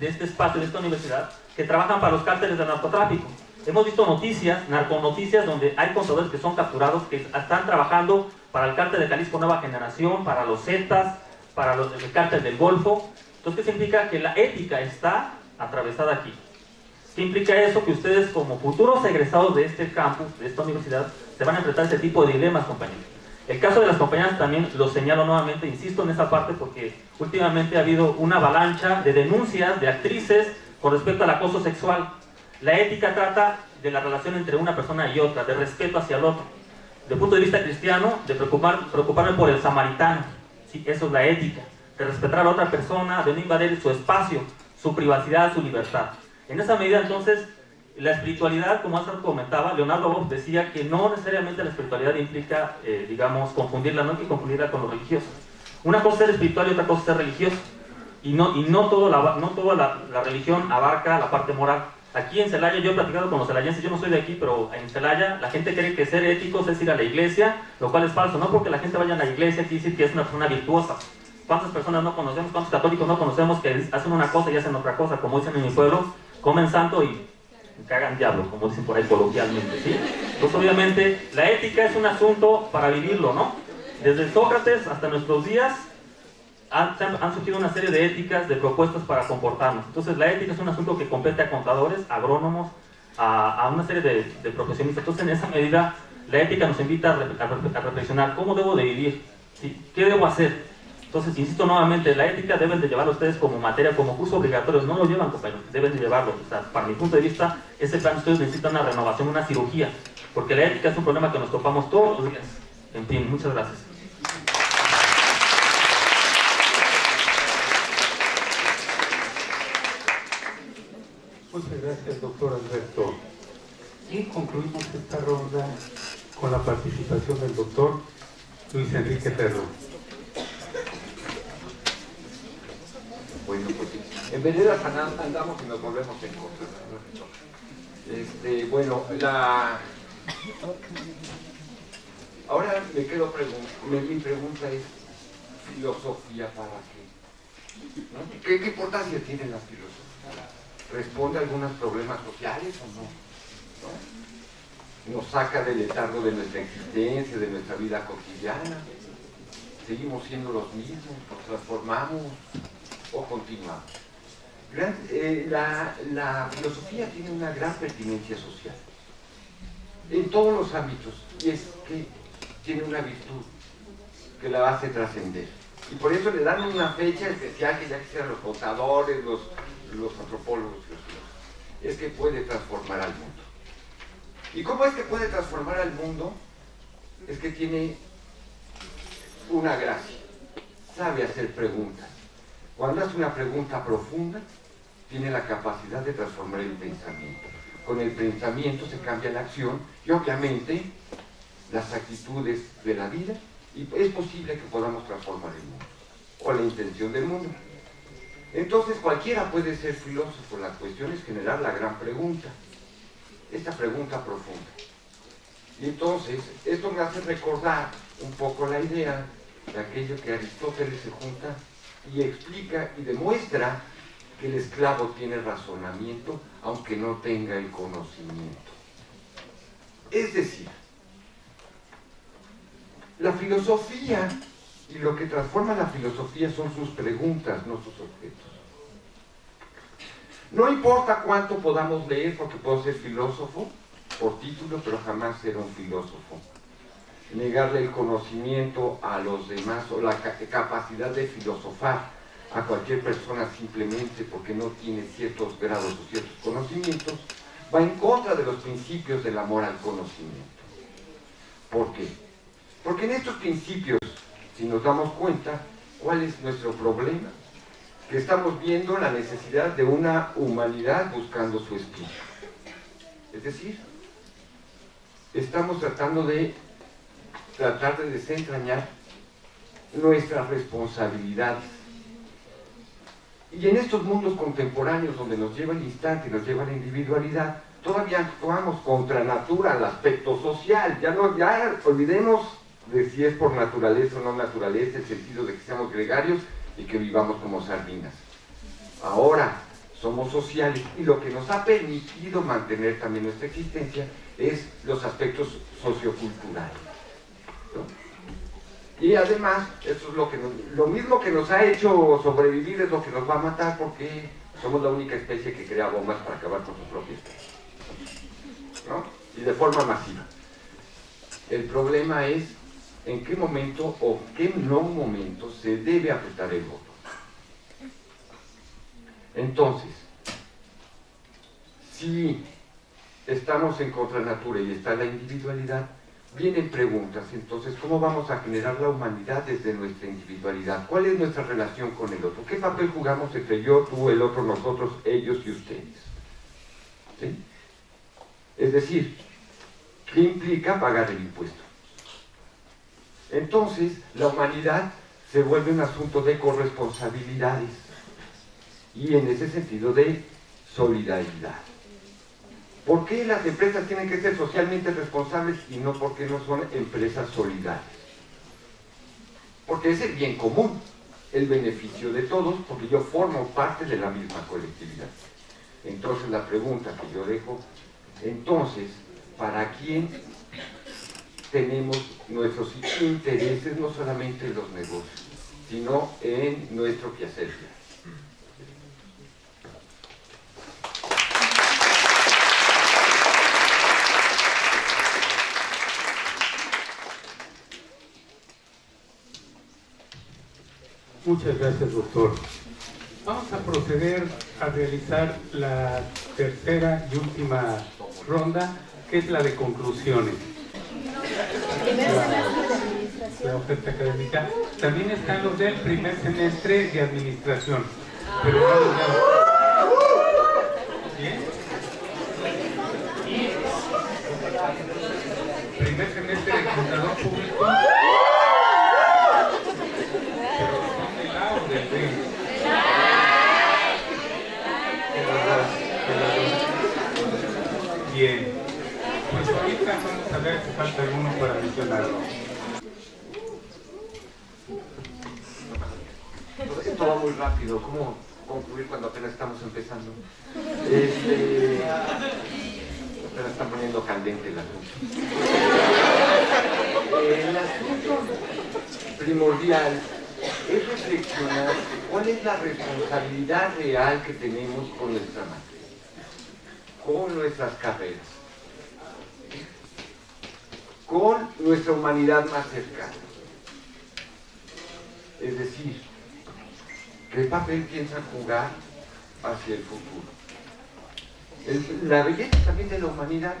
este espacio, de esta universidad, que trabajan para los cárteles del narcotráfico. Hemos visto noticias, narconoticias, donde hay contadores que son capturados, que están trabajando para el cártel de Jalisco Nueva Generación, para los Zetas, para el cártel del Golfo. Entonces, ¿qué significa? Que la ética está atravesada aquí. ¿Qué implica eso? Que ustedes, como futuros egresados de este campus, de esta universidad, se van a enfrentar a este tipo de dilemas, compañeros. El caso de las compañeras también lo señalo nuevamente, insisto en esa parte, porque últimamente ha habido una avalancha de denuncias de actrices con respecto al acoso sexual. La ética trata de la relación entre una persona y otra, de respeto hacia el otro. Desde el punto de vista cristiano, de preocuparme por el samaritano. Sí, eso es la ética. De respetar a la otra persona, de no invadir su espacio, su privacidad, su libertad. En esa medida, entonces, la espiritualidad, como hace comentaba, Leonardo Boff decía que no necesariamente la espiritualidad implica, confundirla, no hay que confundirla con lo religioso. Una cosa es ser espiritual y otra cosa es ser religioso. Y no toda la religión abarca la parte moral. Aquí en Celaya, yo he platicado con los celayenses, yo no soy de aquí, pero en Celaya la gente cree que ser éticos es ir a la iglesia, lo cual es falso. No porque la gente vaya a la iglesia quiere decir que es una persona virtuosa. ¿Cuántas personas no conocemos, cuántos católicos no conocemos que hacen una cosa y hacen otra cosa? Como dicen en mi pueblo, comen santo y cagan diablo, como dicen por ahí coloquialmente, ¿sí? Entonces, obviamente, la ética es un asunto para vivirlo, ¿no? Desde Sócrates hasta nuestros días han surgido una serie de éticas, de propuestas para comportarnos. Entonces, la ética es un asunto que compete a contadores, agrónomos, a una serie de profesionistas. Entonces, en esa medida, la ética nos invita a reflexionar cómo debo de vivir, ¿sí? ¿Qué debo hacer? Entonces, insisto nuevamente, la ética deben de llevarlo ustedes como materia, como curso obligatorio. No lo llevan, compañeros, deben de llevarlo. O sea, para mi punto de vista, ese plan ustedes necesitan una renovación, una cirugía, porque la ética es un problema que nos topamos todos los días. En fin, muchas gracias. Muchas gracias, doctor Alberto. Y concluimos esta ronda con la participación del doctor Luis Enrique Ferro. Bueno, pues en veredas andamos y nos volvemos en contra. Bueno, Ahora mi pregunta es, ¿filosofía para qué? ¿No? ¿Qué importancia tiene la filosofía? ¿Responde a algunos problemas sociales o no? ¿Nos saca del letargo de nuestra existencia, de nuestra vida cotidiana? ¿Seguimos siendo los mismos? ¿Nos transformamos o continuamos? La filosofía tiene una gran pertinencia social en todos los ámbitos, y es que tiene una virtud que la hace trascender. Y por eso le dan una fecha especial que ya quisieran los contadores, los antropólogos y los filósofos. Es que puede transformar al mundo. ¿Y cómo es que puede transformar al mundo? Es que tiene una gracia. Sabe hacer preguntas. Cuando hace una pregunta profunda, tiene la capacidad de transformar el pensamiento. Con el pensamiento se cambia la acción y obviamente las actitudes de la vida, y es posible que podamos transformar el mundo o la intención del mundo. Entonces cualquiera puede ser filósofo, la cuestión es generar la gran pregunta, esta pregunta profunda. Y entonces esto me hace recordar un poco la idea de aquello que Aristóteles se junta y explica y demuestra que el esclavo tiene razonamiento aunque no tenga el conocimiento. Es decir, la filosofía y lo que transforma la filosofía son sus preguntas, no sus objetos. No importa cuánto podamos leer, porque puedo ser filósofo por título, pero jamás ser un filósofo. Negarle el conocimiento a los demás o la capacidad de filosofar a cualquier persona simplemente porque no tiene ciertos grados o ciertos conocimientos, va en contra de los principios del amor al conocimiento. ¿Por qué? Porque en estos principios, si nos damos cuenta, ¿cuál es nuestro problema? Que estamos viendo la necesidad de una humanidad buscando su espíritu. Es decir, estamos tratando de desentrañar nuestras responsabilidades. Y en estos mundos contemporáneos donde nos lleva el instante y nos lleva la individualidad, todavía actuamos contra natura, al aspecto social. Ya olvidemos de si es por naturaleza o no naturaleza, el sentido de que seamos gregarios y que vivamos como sardinas. Ahora somos sociales y lo que nos ha permitido mantener también nuestra existencia es los aspectos socioculturales, ¿no? Y además, eso es lo mismo que nos ha hecho sobrevivir es lo que nos va a matar, porque somos la única especie que crea bombas para acabar con su propia especie, ¿no? Y de forma masiva. El problema es en qué momento o qué no momento se debe apretar el botón. Entonces, si estamos en contra de la natura y está la individualidad, vienen preguntas. Entonces, ¿cómo vamos a generar la humanidad desde nuestra individualidad? ¿Cuál es nuestra relación con el otro? ¿Qué papel jugamos entre yo, tú, el otro, nosotros, ellos y ustedes? ¿Sí? Es decir, ¿qué implica pagar el impuesto? Entonces, la humanidad se vuelve un asunto de corresponsabilidades y en ese sentido de solidaridad. ¿Por qué las empresas tienen que ser socialmente responsables y no porque no son empresas solidarias? Porque es el bien común, el beneficio de todos, porque yo formo parte de la misma colectividad. Entonces la pregunta que yo dejo, entonces, ¿para quién tenemos nuestros intereses, no solamente en los negocios, sino en nuestro quehacer diario? Muchas gracias, doctor. Vamos a proceder a realizar la tercera y última ronda, que es la de conclusiones. La oferta académica. También están los del primer semestre de administración. Pero ¿bien? Y primer semestre de contador público. Bien, pues ahorita vamos a ver si falta alguno para mencionarlo. muy rápido, ¿cómo concluir cuando apenas estamos empezando? Pero están poniendo candente el asunto. El asunto primordial es reflexionar cuál es la responsabilidad real que tenemos con nuestra materia, con nuestras carreras, con nuestra humanidad más cercana. Es decir, ¿qué papel piensan jugar hacia el futuro? La belleza también de la humanidad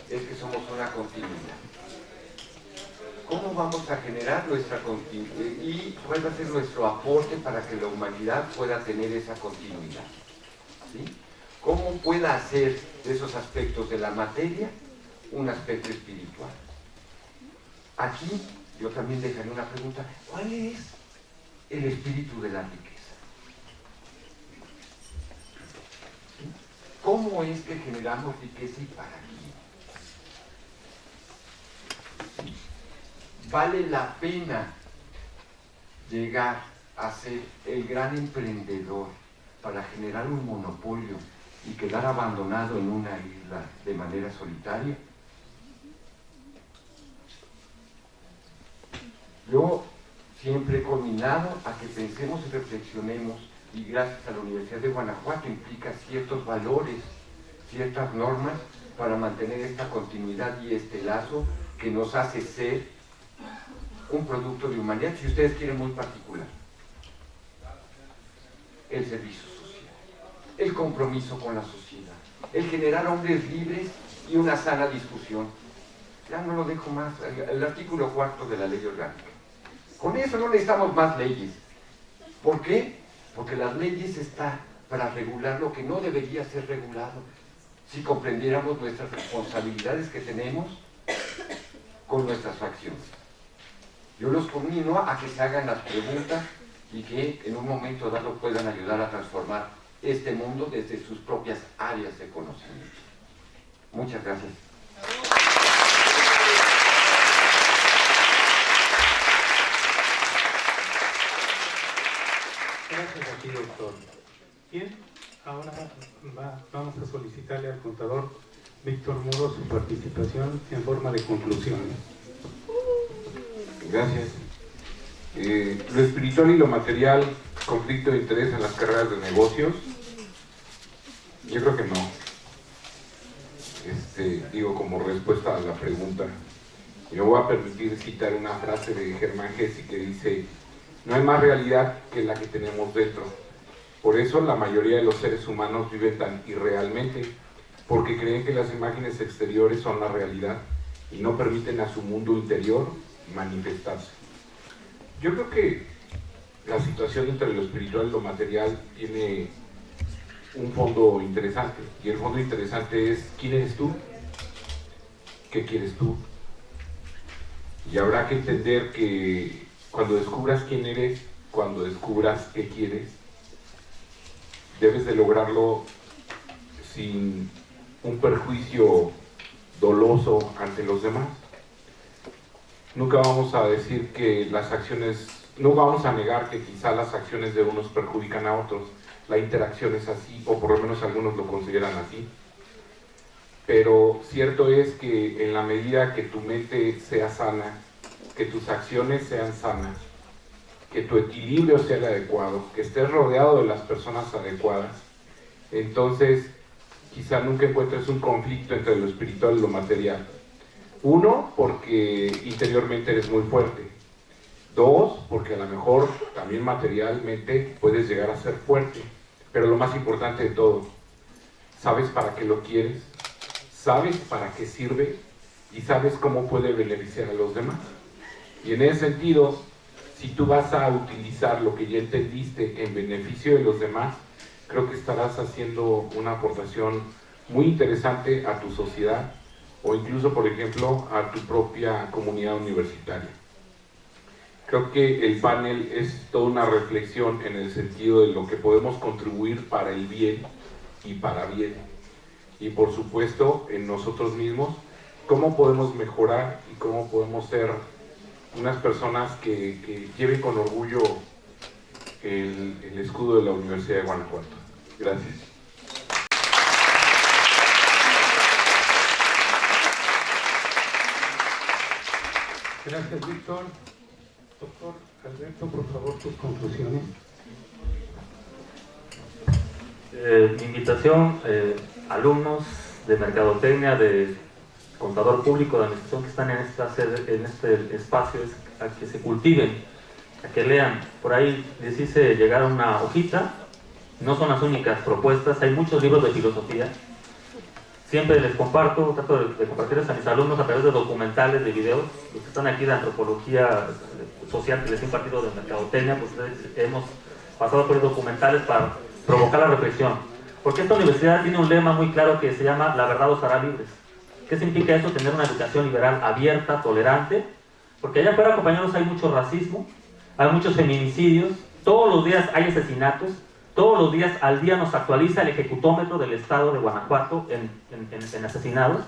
es que somos una continuidad. ¿Cómo vamos a generar nuestra continuidad? ¿Y cuál va a ser nuestro aporte para que la humanidad pueda tener esa continuidad? ¿Sí? ¿Cómo pueda hacer de esos aspectos de la materia un aspecto espiritual? Aquí yo también dejaré una pregunta. ¿Cuál es el espíritu de la riqueza? ¿Cómo es que generamos riqueza y para quién? ¿Vale la pena llegar a ser el gran emprendedor para generar un monopolio y quedar abandonado en una isla de manera solitaria? Yo siempre he culminado a que pensemos y reflexionemos, y gracias a la Universidad de Guanajuato implica ciertos valores, ciertas normas para mantener esta continuidad y este lazo que nos hace ser un producto de humanidad, si ustedes quieren, muy particular. El servicio social, el compromiso con la sociedad, el generar hombres libres y una sana discusión. Ya no lo dejo más, el artículo 4 de la ley orgánica. Con eso no necesitamos más leyes. ¿Por qué? Porque las leyes están para regular lo que no debería ser regulado. Si comprendiéramos nuestras responsabilidades que tenemos con nuestras facciones. Yo los conmino a que se hagan las preguntas y que en un momento dado puedan ayudar a transformar este mundo desde sus propias áreas de conocimiento. Muchas gracias. Gracias a ti, doctor. Bien, ahora vamos a solicitarle al contador Víctor Muro su participación en forma de conclusión. Gracias. Lo espiritual y lo material, conflicto de interés en las carreras de negocios, yo creo que no. Digo, como respuesta a la pregunta, me voy a permitir citar una frase de Germán Hesse que dice: no hay más realidad que la que tenemos dentro. Por eso la mayoría de los seres humanos viven tan irrealmente, porque creen que las imágenes exteriores son la realidad y no permiten a su mundo interior manifestarse. Yo creo que la situación entre lo espiritual y lo material tiene un fondo interesante, y el fondo interesante es: ¿quién eres tú? ¿Qué quieres tú? Y habrá que entender que cuando descubras quién eres, cuando descubras qué quieres, debes de lograrlo sin un perjuicio doloso ante los demás. Nunca vamos a decir que las acciones, no vamos a negar que quizá las acciones de unos perjudican a otros. La interacción es así, o por lo menos algunos lo consideran así. Pero cierto es que en la medida que tu mente sea sana, que tus acciones sean sanas, que tu equilibrio sea el adecuado, que estés rodeado de las personas adecuadas, entonces quizá nunca encuentres un conflicto entre lo espiritual y lo material. Uno, porque interiormente eres muy fuerte. Dos, porque a lo mejor también materialmente puedes llegar a ser fuerte. Pero lo más importante de todo, sabes para qué lo quieres, sabes para qué sirve y sabes cómo puede beneficiar a los demás. Y en ese sentido, si tú vas a utilizar lo que ya entendiste en beneficio de los demás, creo que estarás haciendo una aportación muy interesante a tu sociedad o incluso, por ejemplo, a tu propia comunidad universitaria. Creo que el panel es toda una reflexión en el sentido de lo que podemos contribuir para el bien y para bien. Y por supuesto, en nosotros mismos, cómo podemos mejorar y cómo podemos ser unas personas que lleven con orgullo el escudo de la Universidad de Guanajuato. Gracias. Gracias, Víctor. Doctor Alberto, por favor, tus conclusiones. Mi invitación, alumnos de Mercadotecnia, de Contador Público, de Administración que están en este espacio, es a que se cultiven, a que lean. Por ahí les hice llegar una hojita, no son las únicas propuestas, hay muchos libros de filosofía. Siempre les comparto, trato de compartirles a mis alumnos a través de documentales, de videos. Los que están aquí de antropología social que les he impartido de Mercadotecnia, pues hemos pasado por documentales para provocar la reflexión. Porque esta universidad tiene un lema muy claro que se llama "La verdad os hará libres". ¿Qué significa eso? Tener una educación liberal abierta, tolerante. Porque allá afuera, compañeros, hay mucho racismo, hay muchos feminicidios, todos los días hay asesinatos, todos los días al día nos actualiza el ejecutómetro del estado de Guanajuato en asesinados,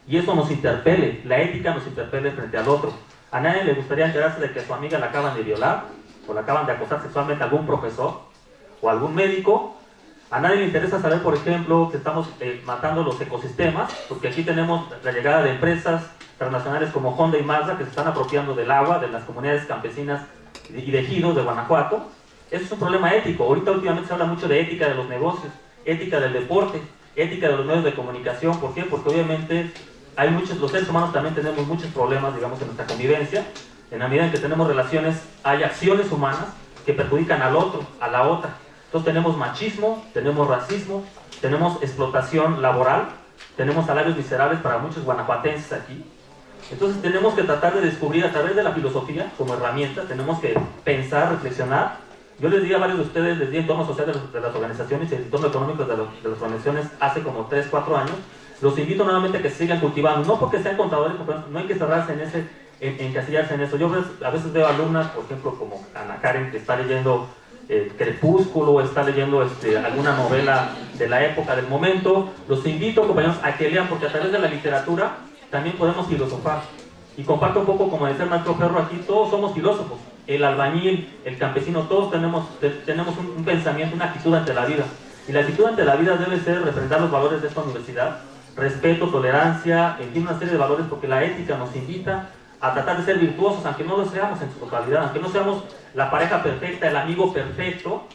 y eso nos interpele, la ética nos interpele frente al otro. A nadie le gustaría enterarse de que a su amiga la acaban de violar, o la acaban de acosar sexualmente a algún profesor, o algún médico. A nadie le interesa saber, por ejemplo, que estamos matando los ecosistemas, porque aquí tenemos la llegada de empresas transnacionales como Honda y Mazda que se están apropiando del agua de las comunidades campesinas y de ejidos de Guanajuato. Eso es un problema ético. Ahorita últimamente se habla mucho de ética de los negocios, ética del deporte, ética de los medios de comunicación. ¿Por qué? Porque obviamente hay muchos, los seres humanos también tenemos muchos problemas, digamos, en nuestra convivencia. En la medida en que tenemos relaciones, hay acciones humanas que perjudican al otro, a la otra. Entonces tenemos machismo, tenemos racismo, tenemos explotación laboral, tenemos salarios miserables para muchos guanajuatenses aquí. Entonces tenemos que tratar de descubrir a través de la filosofía como herramienta, tenemos que pensar, reflexionar. Yo les di a varios de ustedes, les di entorno social de las organizaciones y el entorno económico de las organizaciones hace como 3, 4 años. Los invito nuevamente a que sigan cultivando, no porque sean contadores, no hay que cerrarse en encasillarse en eso. Yo a veces veo alumnas, por ejemplo, como Ana Karen, que está leyendo Crepúsculo, está leyendo alguna novela de la época, del momento. Los invito, compañeros, a que lean, porque a través de la literatura también podemos filosofar. Y comparto un poco, como decía el maestro Ferro aquí, todos somos filósofos. El albañil, el campesino, todos tenemos un pensamiento, una actitud ante la vida. Y la actitud ante la vida debe ser representar los valores de esta universidad: respeto, tolerancia, en fin, una serie de valores, porque la ética nos invita a tratar de ser virtuosos, aunque no lo seamos en su totalidad, aunque no seamos la pareja perfecta, el amigo perfecto.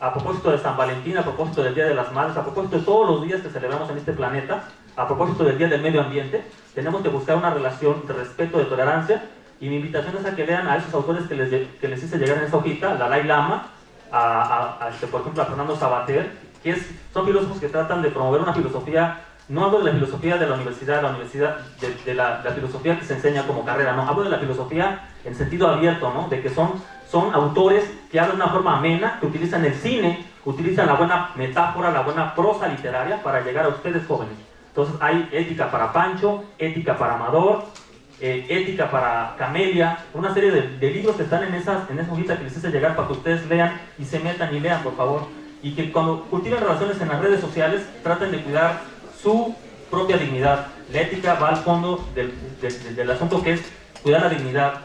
A propósito de San Valentín, a propósito del Día de las Madres, a propósito de todos los días que celebramos en este planeta, a propósito del Día del Medio Ambiente, tenemos que buscar una relación de respeto, de tolerancia. Y mi invitación es a que lean a esos autores que les hice llegar en esa hojita, a Dalai Lama, por ejemplo, a Fernando Sabater, que son filósofos que tratan de promover una filosofía. No hablo de la filosofía de la universidad, de la filosofía que se enseña como carrera, no, hablo de la filosofía en sentido abierto, ¿no? De que son autores que hablan de una forma amena, que utilizan el cine, utilizan la buena metáfora, la buena prosa literaria para llegar a ustedes jóvenes. Entonces hay ética para Pancho, ética para Amador, ética para Camelia, una serie de libros que están en esa hojita que les hice llegar para que ustedes lean y se metan y lean, por favor. Y que cuando cultiven relaciones en las redes sociales, traten de cuidar su propia dignidad. La ética va al fondo del asunto, que es cuidar la dignidad,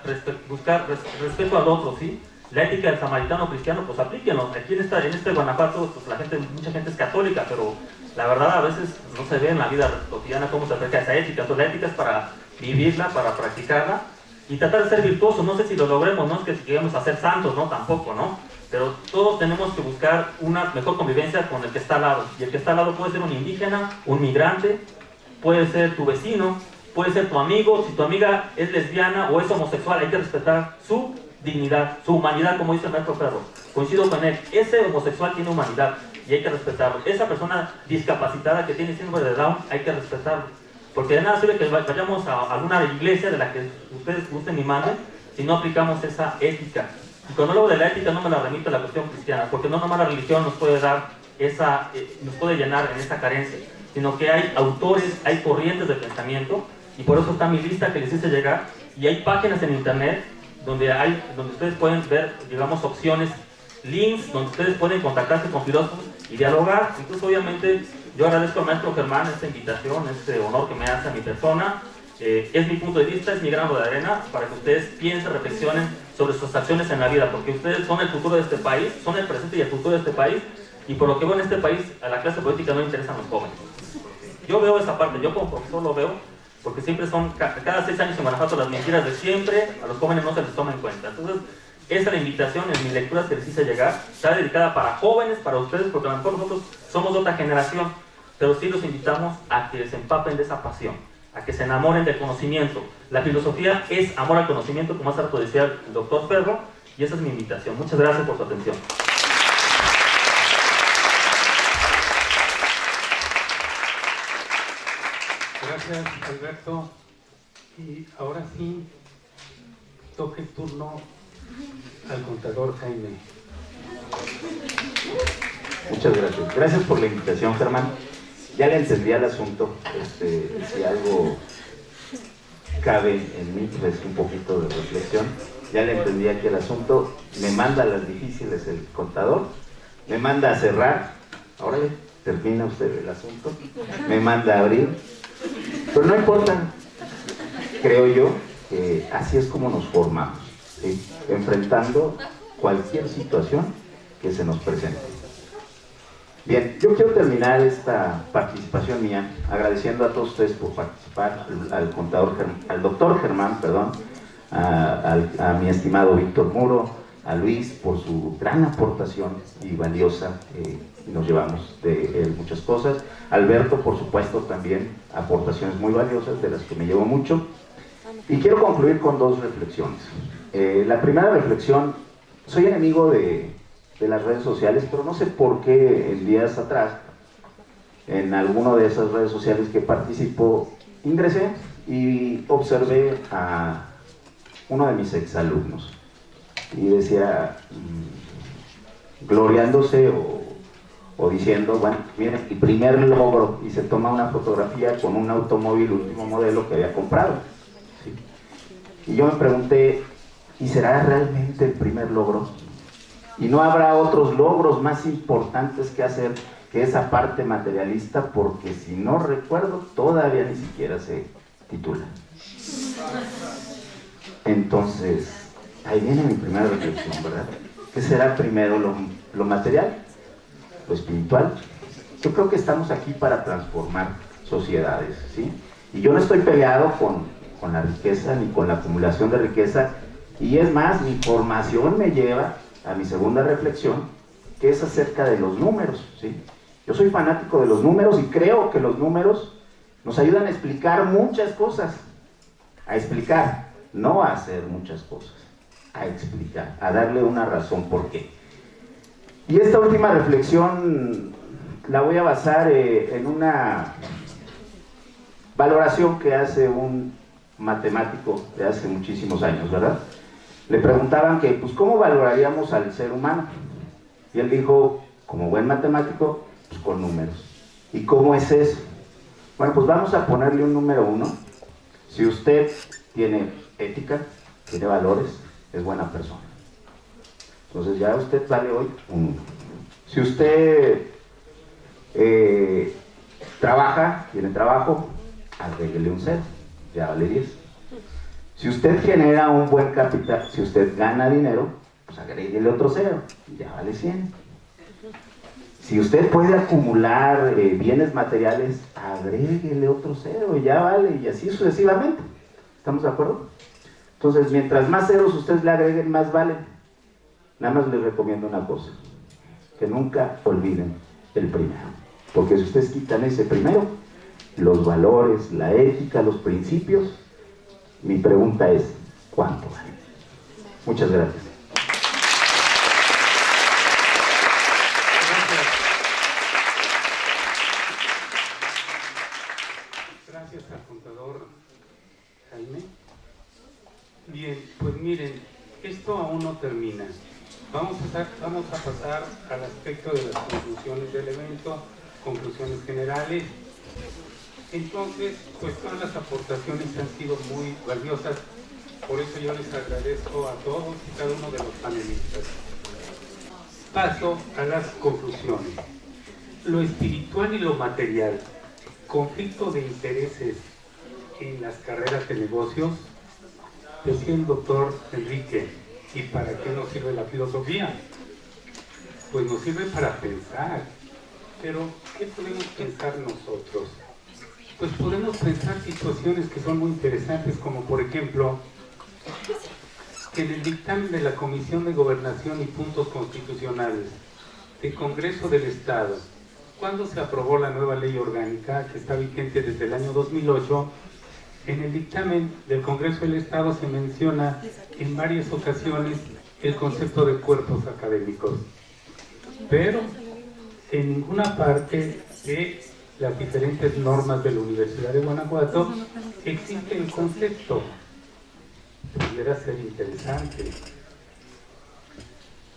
buscar respeto al otro, ¿sí? La ética del samaritano cristiano, pues aplíquenlo. Aquí en este Guanajuato, pues mucha gente es católica, pero la verdad a veces no se ve en la vida cotidiana cómo se aplica esa ética. Entonces la ética es para vivirla, para practicarla y tratar de ser virtuosos. No sé si lo logremos, no es que lleguemos a ser santos, no, tampoco, ¿no? Pero todos tenemos que buscar una mejor convivencia con el que está al lado. Y el que está al lado puede ser un indígena, un migrante, puede ser tu vecino, puede ser tu amigo. Si tu amiga es lesbiana o es homosexual, hay que respetar su dignidad, su humanidad, como dice el maestro Ferro. Coincido con él, ese homosexual tiene humanidad y hay que respetarlo. Esa persona discapacitada que tiene síndrome de Down, hay que respetarlo. Porque de nada sirve que vayamos a alguna iglesia de la que ustedes gusten y manden si no aplicamos esa ética. Y cuando hablo de la ética no me la remito a la cuestión cristiana, porque no nomás la religión nos puede dar nos puede llenar en esa carencia, sino que hay autores, hay corrientes de pensamiento, y por eso está mi lista que les hice llegar, y hay páginas en internet donde ustedes pueden ver, digamos, opciones, links, donde ustedes pueden contactarse con filósofos y dialogar. Entonces, obviamente, yo agradezco al maestro Germán esta invitación, este honor que me hace a mi persona. Es mi punto de vista, es mi grano de arena para que ustedes piensen, reflexionen sobre sus acciones en la vida, porque ustedes son el futuro de este país, son el presente y el futuro de este país, y por lo que veo en este país, a la clase política no le interesan los jóvenes. Yo veo esa parte, yo como profesor lo veo, porque siempre son, cada 6 años en Guanajuato, las mentiras de siempre, a los jóvenes no se les toma en cuenta. Entonces, esa es la invitación en mi lectura que les hice llegar, está dedicada para jóvenes, para ustedes, porque a lo mejor nosotros somos de otra generación, pero sí los invitamos a que se empapen de esa pasión, a que se enamoren del conocimiento. La filosofía es amor al conocimiento, como hace rato decía el doctor Ferro, y esa es mi invitación. Muchas gracias por su atención. Gracias, Alberto. Y ahora sí, toca el turno al contador Jaime. Muchas gracias. Gracias por la invitación, Germán. Ya le entendí al asunto. Si algo cabe en mí, pues un poquito de reflexión. Ya le entendí aquí el asunto. Me manda a las difíciles el contador. Me manda a cerrar. Ahora termina usted el asunto. Me manda a abrir. Pero no importa. Creo yo que así es como nos formamos, ¿sí? Enfrentando cualquier situación que se nos presente. Bien, yo quiero terminar esta participación mía agradeciendo a todos ustedes por participar, al doctor Germán, perdón, a mi estimado Víctor Muro, a Luis por su gran aportación y valiosa, nos llevamos de él muchas cosas, Alberto por supuesto también, aportaciones muy valiosas de las que me llevo mucho, y quiero concluir con 2 reflexiones. La primera reflexión, soy enemigo de las redes sociales, pero no sé por qué en días atrás, en alguna de esas redes sociales que participo, ingresé y observé a uno de mis exalumnos y decía, gloriándose o diciendo, bueno, miren, el primer logro, y se toma una fotografía con un automóvil último modelo que había comprado, ¿sí? Y yo me pregunté, ¿y será realmente el primer logro? ¿Y no habrá otros logros más importantes que hacer que esa parte materialista? Porque si no recuerdo, todavía ni siquiera se titula. Entonces, ahí viene mi primera reflexión, ¿verdad? ¿Qué será primero, lo material, lo espiritual? Yo creo que estamos aquí para transformar sociedades, ¿sí? Y yo no estoy peleado con la riqueza ni con la acumulación de riqueza, y es más, mi formación me lleva a mi segunda reflexión, que es acerca de los números, ¿sí? Yo soy fanático de los números y creo que los números nos ayudan a explicar muchas cosas, a explicar, no a hacer muchas cosas, a explicar, a darle una razón por qué. Y esta última reflexión la voy a basar en una valoración que hace un matemático de hace muchísimos años, ¿verdad? Le preguntaban que, pues, ¿cómo valoraríamos al ser humano? Y él dijo, como buen matemático, pues con números. ¿Y cómo es eso? Bueno, pues vamos a ponerle un número 1. Si usted tiene ética, tiene valores, es buena persona. Entonces ya usted vale hoy un 1. Si usted trabaja, tiene trabajo, agréguele un 0, ya vale 10. Si usted genera un buen capital, si usted gana dinero, pues agréguele otro 0, ya vale 100. Si usted puede acumular bienes materiales, agréguele otro 0, ya vale, y así sucesivamente. ¿Estamos de acuerdo? Entonces, mientras más ceros ustedes le agreguen, más vale. Nada más les recomiendo una cosa, que nunca olviden el primero. Porque si ustedes quitan ese primero, los valores, la ética, los principios, mi pregunta es, ¿cuánto vale? Muchas gracias. Gracias al contador Jaime. Bien, pues miren, esto aún no termina. Vamos a pasar al aspecto de las conclusiones del evento, conclusiones generales. Entonces, pues todas las aportaciones han sido muy valiosas, por eso yo les agradezco a todos y cada uno de los panelistas. Paso a las conclusiones. Lo espiritual y lo material, conflicto de intereses en las carreras de negocios. Decía el doctor Enrique, ¿Y para qué nos sirve la filosofía? Pues nos sirve para pensar. Pero, ¿qué podemos pensar nosotros? Pues podemos pensar situaciones que son muy interesantes, como por ejemplo, que en el dictamen de la Comisión de Gobernación y Puntos Constitucionales del Congreso del Estado, cuando se aprobó la nueva ley orgánica que está vigente desde el año 2008, en el dictamen del Congreso del Estado se menciona en varias ocasiones el concepto de cuerpos académicos, pero en ninguna parte de las diferentes normas de la Universidad de Guanajuato existe el concepto. Pudiera ser interesante.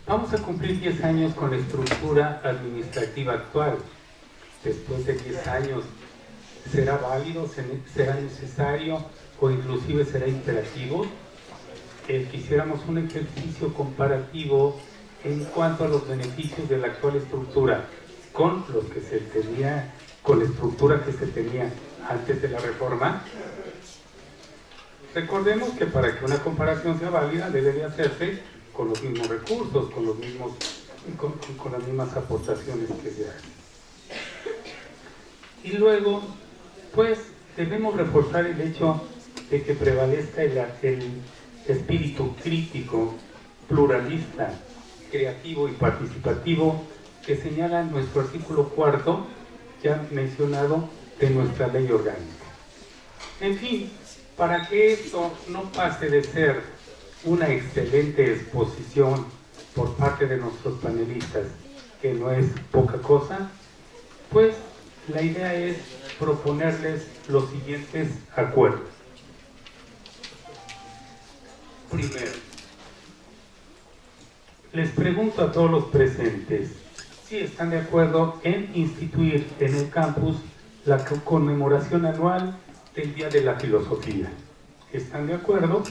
Vamos a cumplir 10 años con la estructura administrativa actual. Después de 10 años, ¿será válido? ¿Será necesario? ¿O inclusive será imperativo? Que hiciéramos un ejercicio comparativo en cuanto a los beneficios de la actual estructura con los que se tenía, con la estructura que se tenía antes de la reforma. Recordemos que para que una comparación sea válida debe de hacerse con los mismos recursos, con las mismas aportaciones que se hacen. Y luego, pues, debemos reforzar el hecho de que prevalezca el espíritu crítico, pluralista, creativo y participativo que señala nuestro artículo 4, ya mencionado, de nuestra ley orgánica. En fin, para que esto no pase de ser una excelente exposición por parte de nuestros panelistas, que no es poca cosa, pues la idea es proponerles los siguientes acuerdos. Primero, les pregunto a todos los presentes si están de acuerdo en instituir en el campus la conmemoración anual del Día de la Filosofía. ¿Están de acuerdo?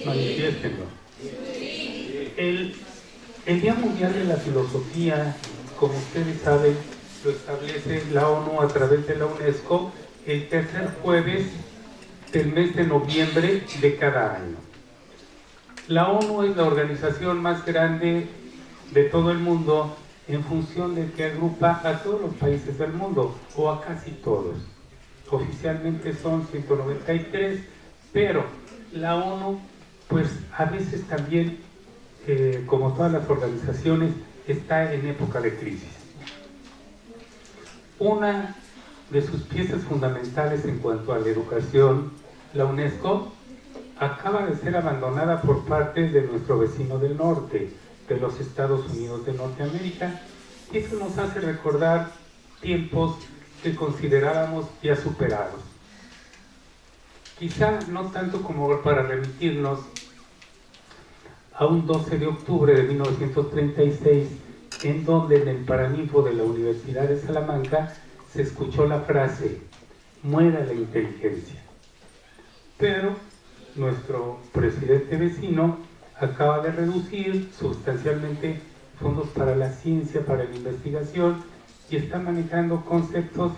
Manifiéstenlo. El Día Mundial de la Filosofía, como ustedes saben, lo establece la ONU a través de la UNESCO el tercer jueves del mes de noviembre de cada año. La ONU es la organización más grande de todo el mundo en función de que agrupa a todos los países del mundo, o a casi todos. Oficialmente son 193, pero la ONU, pues a veces también, como todas las organizaciones, está en época de crisis. Una de sus piezas fundamentales en cuanto a la educación, la UNESCO, acaba de ser abandonada por parte de nuestro vecino del norte, de los Estados Unidos de Norteamérica, y eso nos hace recordar tiempos que considerábamos ya superados. Quizá no tanto como para remitirnos a un 12 de octubre de 1936, en donde en el Paraninfo de la Universidad de Salamanca se escuchó la frase, muera la inteligencia. Pero nuestro presidente vecino acaba de reducir sustancialmente fondos para la ciencia, para la investigación, y está manejando conceptos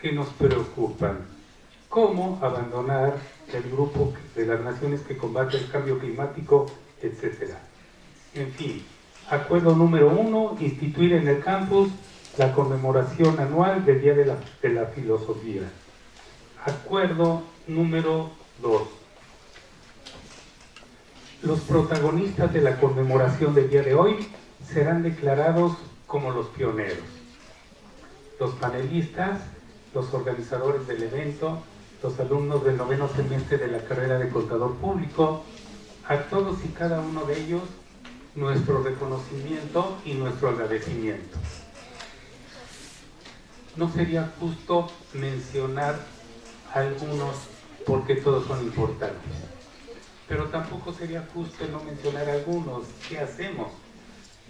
que nos preocupan, como abandonar el grupo de las naciones que combaten el cambio climático, etc. En fin, acuerdo número 1, instituir en el campus la conmemoración anual del Día de la Filosofía. Acuerdo número 2. Los protagonistas de la conmemoración del día de hoy serán declarados como los pioneros. Los panelistas, los organizadores del evento, los alumnos del 9º semestre de la carrera de Contador Público, a todos y cada uno de ellos, nuestro reconocimiento y nuestro agradecimiento. No sería justo mencionar algunos porque todos son importantes, pero tampoco sería justo no mencionar algunos. ¿Qué hacemos?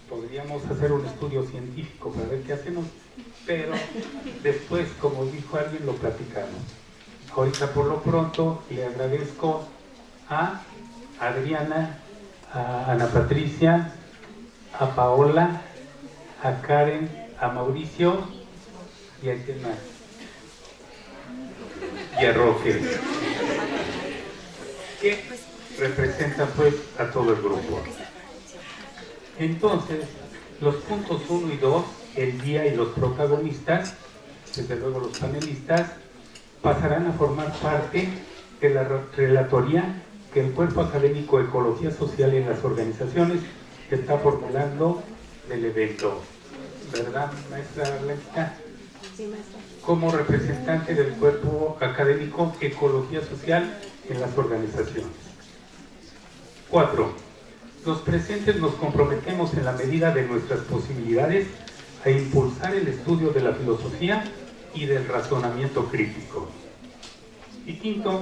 Podríamos hacer un estudio científico para ver qué hacemos, pero después, como dijo alguien, lo platicamos. Ahorita por lo pronto le agradezco a Adriana, a Ana Patricia, a Paola, a Karen, a Mauricio y a quién más, y a Roque, que representan pues a todo el grupo. Entonces, los puntos 1 y 2, el guía y los protagonistas, desde luego los panelistas, pasarán a formar parte de la relatoría que el Cuerpo Académico Ecología Social en las Organizaciones está formulando del evento. ¿Verdad, maestra Blanquita? Sí, maestra. Como representante del Cuerpo Académico Ecología Social en las Organizaciones. 4. Los presentes nos comprometemos en la medida de nuestras posibilidades a impulsar el estudio de la filosofía y del razonamiento crítico. Y 5.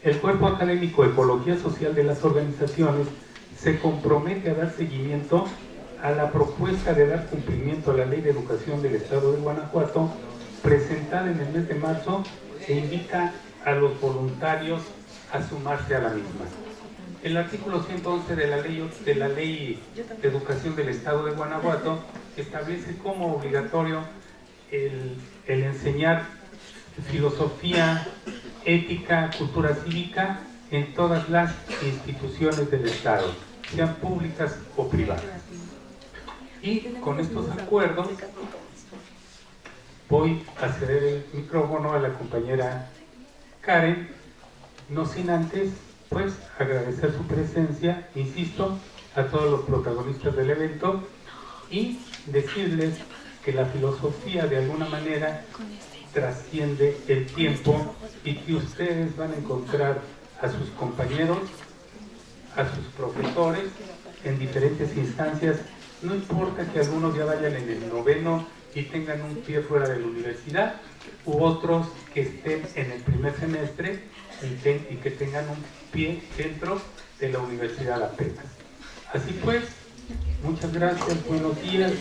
El Cuerpo Académico Ecología Social de las Organizaciones se compromete a dar seguimiento a la propuesta de dar cumplimiento a la Ley de Educación del Estado de Guanajuato, presentada en el mes de marzo, e invita a los voluntarios a sumarse a la misma. El artículo 111 de la Ley de Educación del Estado de Guanajuato establece como obligatorio el enseñar filosofía, ética, cultura cívica en todas las instituciones del Estado, sean públicas o privadas. Y con estos acuerdos voy a ceder el micrófono a la compañera Karen, no sin antes pues agradecer su presencia, insisto, a todos los protagonistas del evento y decirles que la filosofía de alguna manera trasciende el tiempo y que ustedes van a encontrar a sus compañeros, a sus profesores en diferentes instancias. No importa que algunos ya vayan en el 9º y tengan un pie fuera de la universidad, u otros que estén en el primer semestre y que tengan un pie dentro de la universidad apenas. Así pues, muchas gracias, buenos días,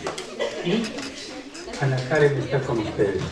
y Ana Karen está con ustedes.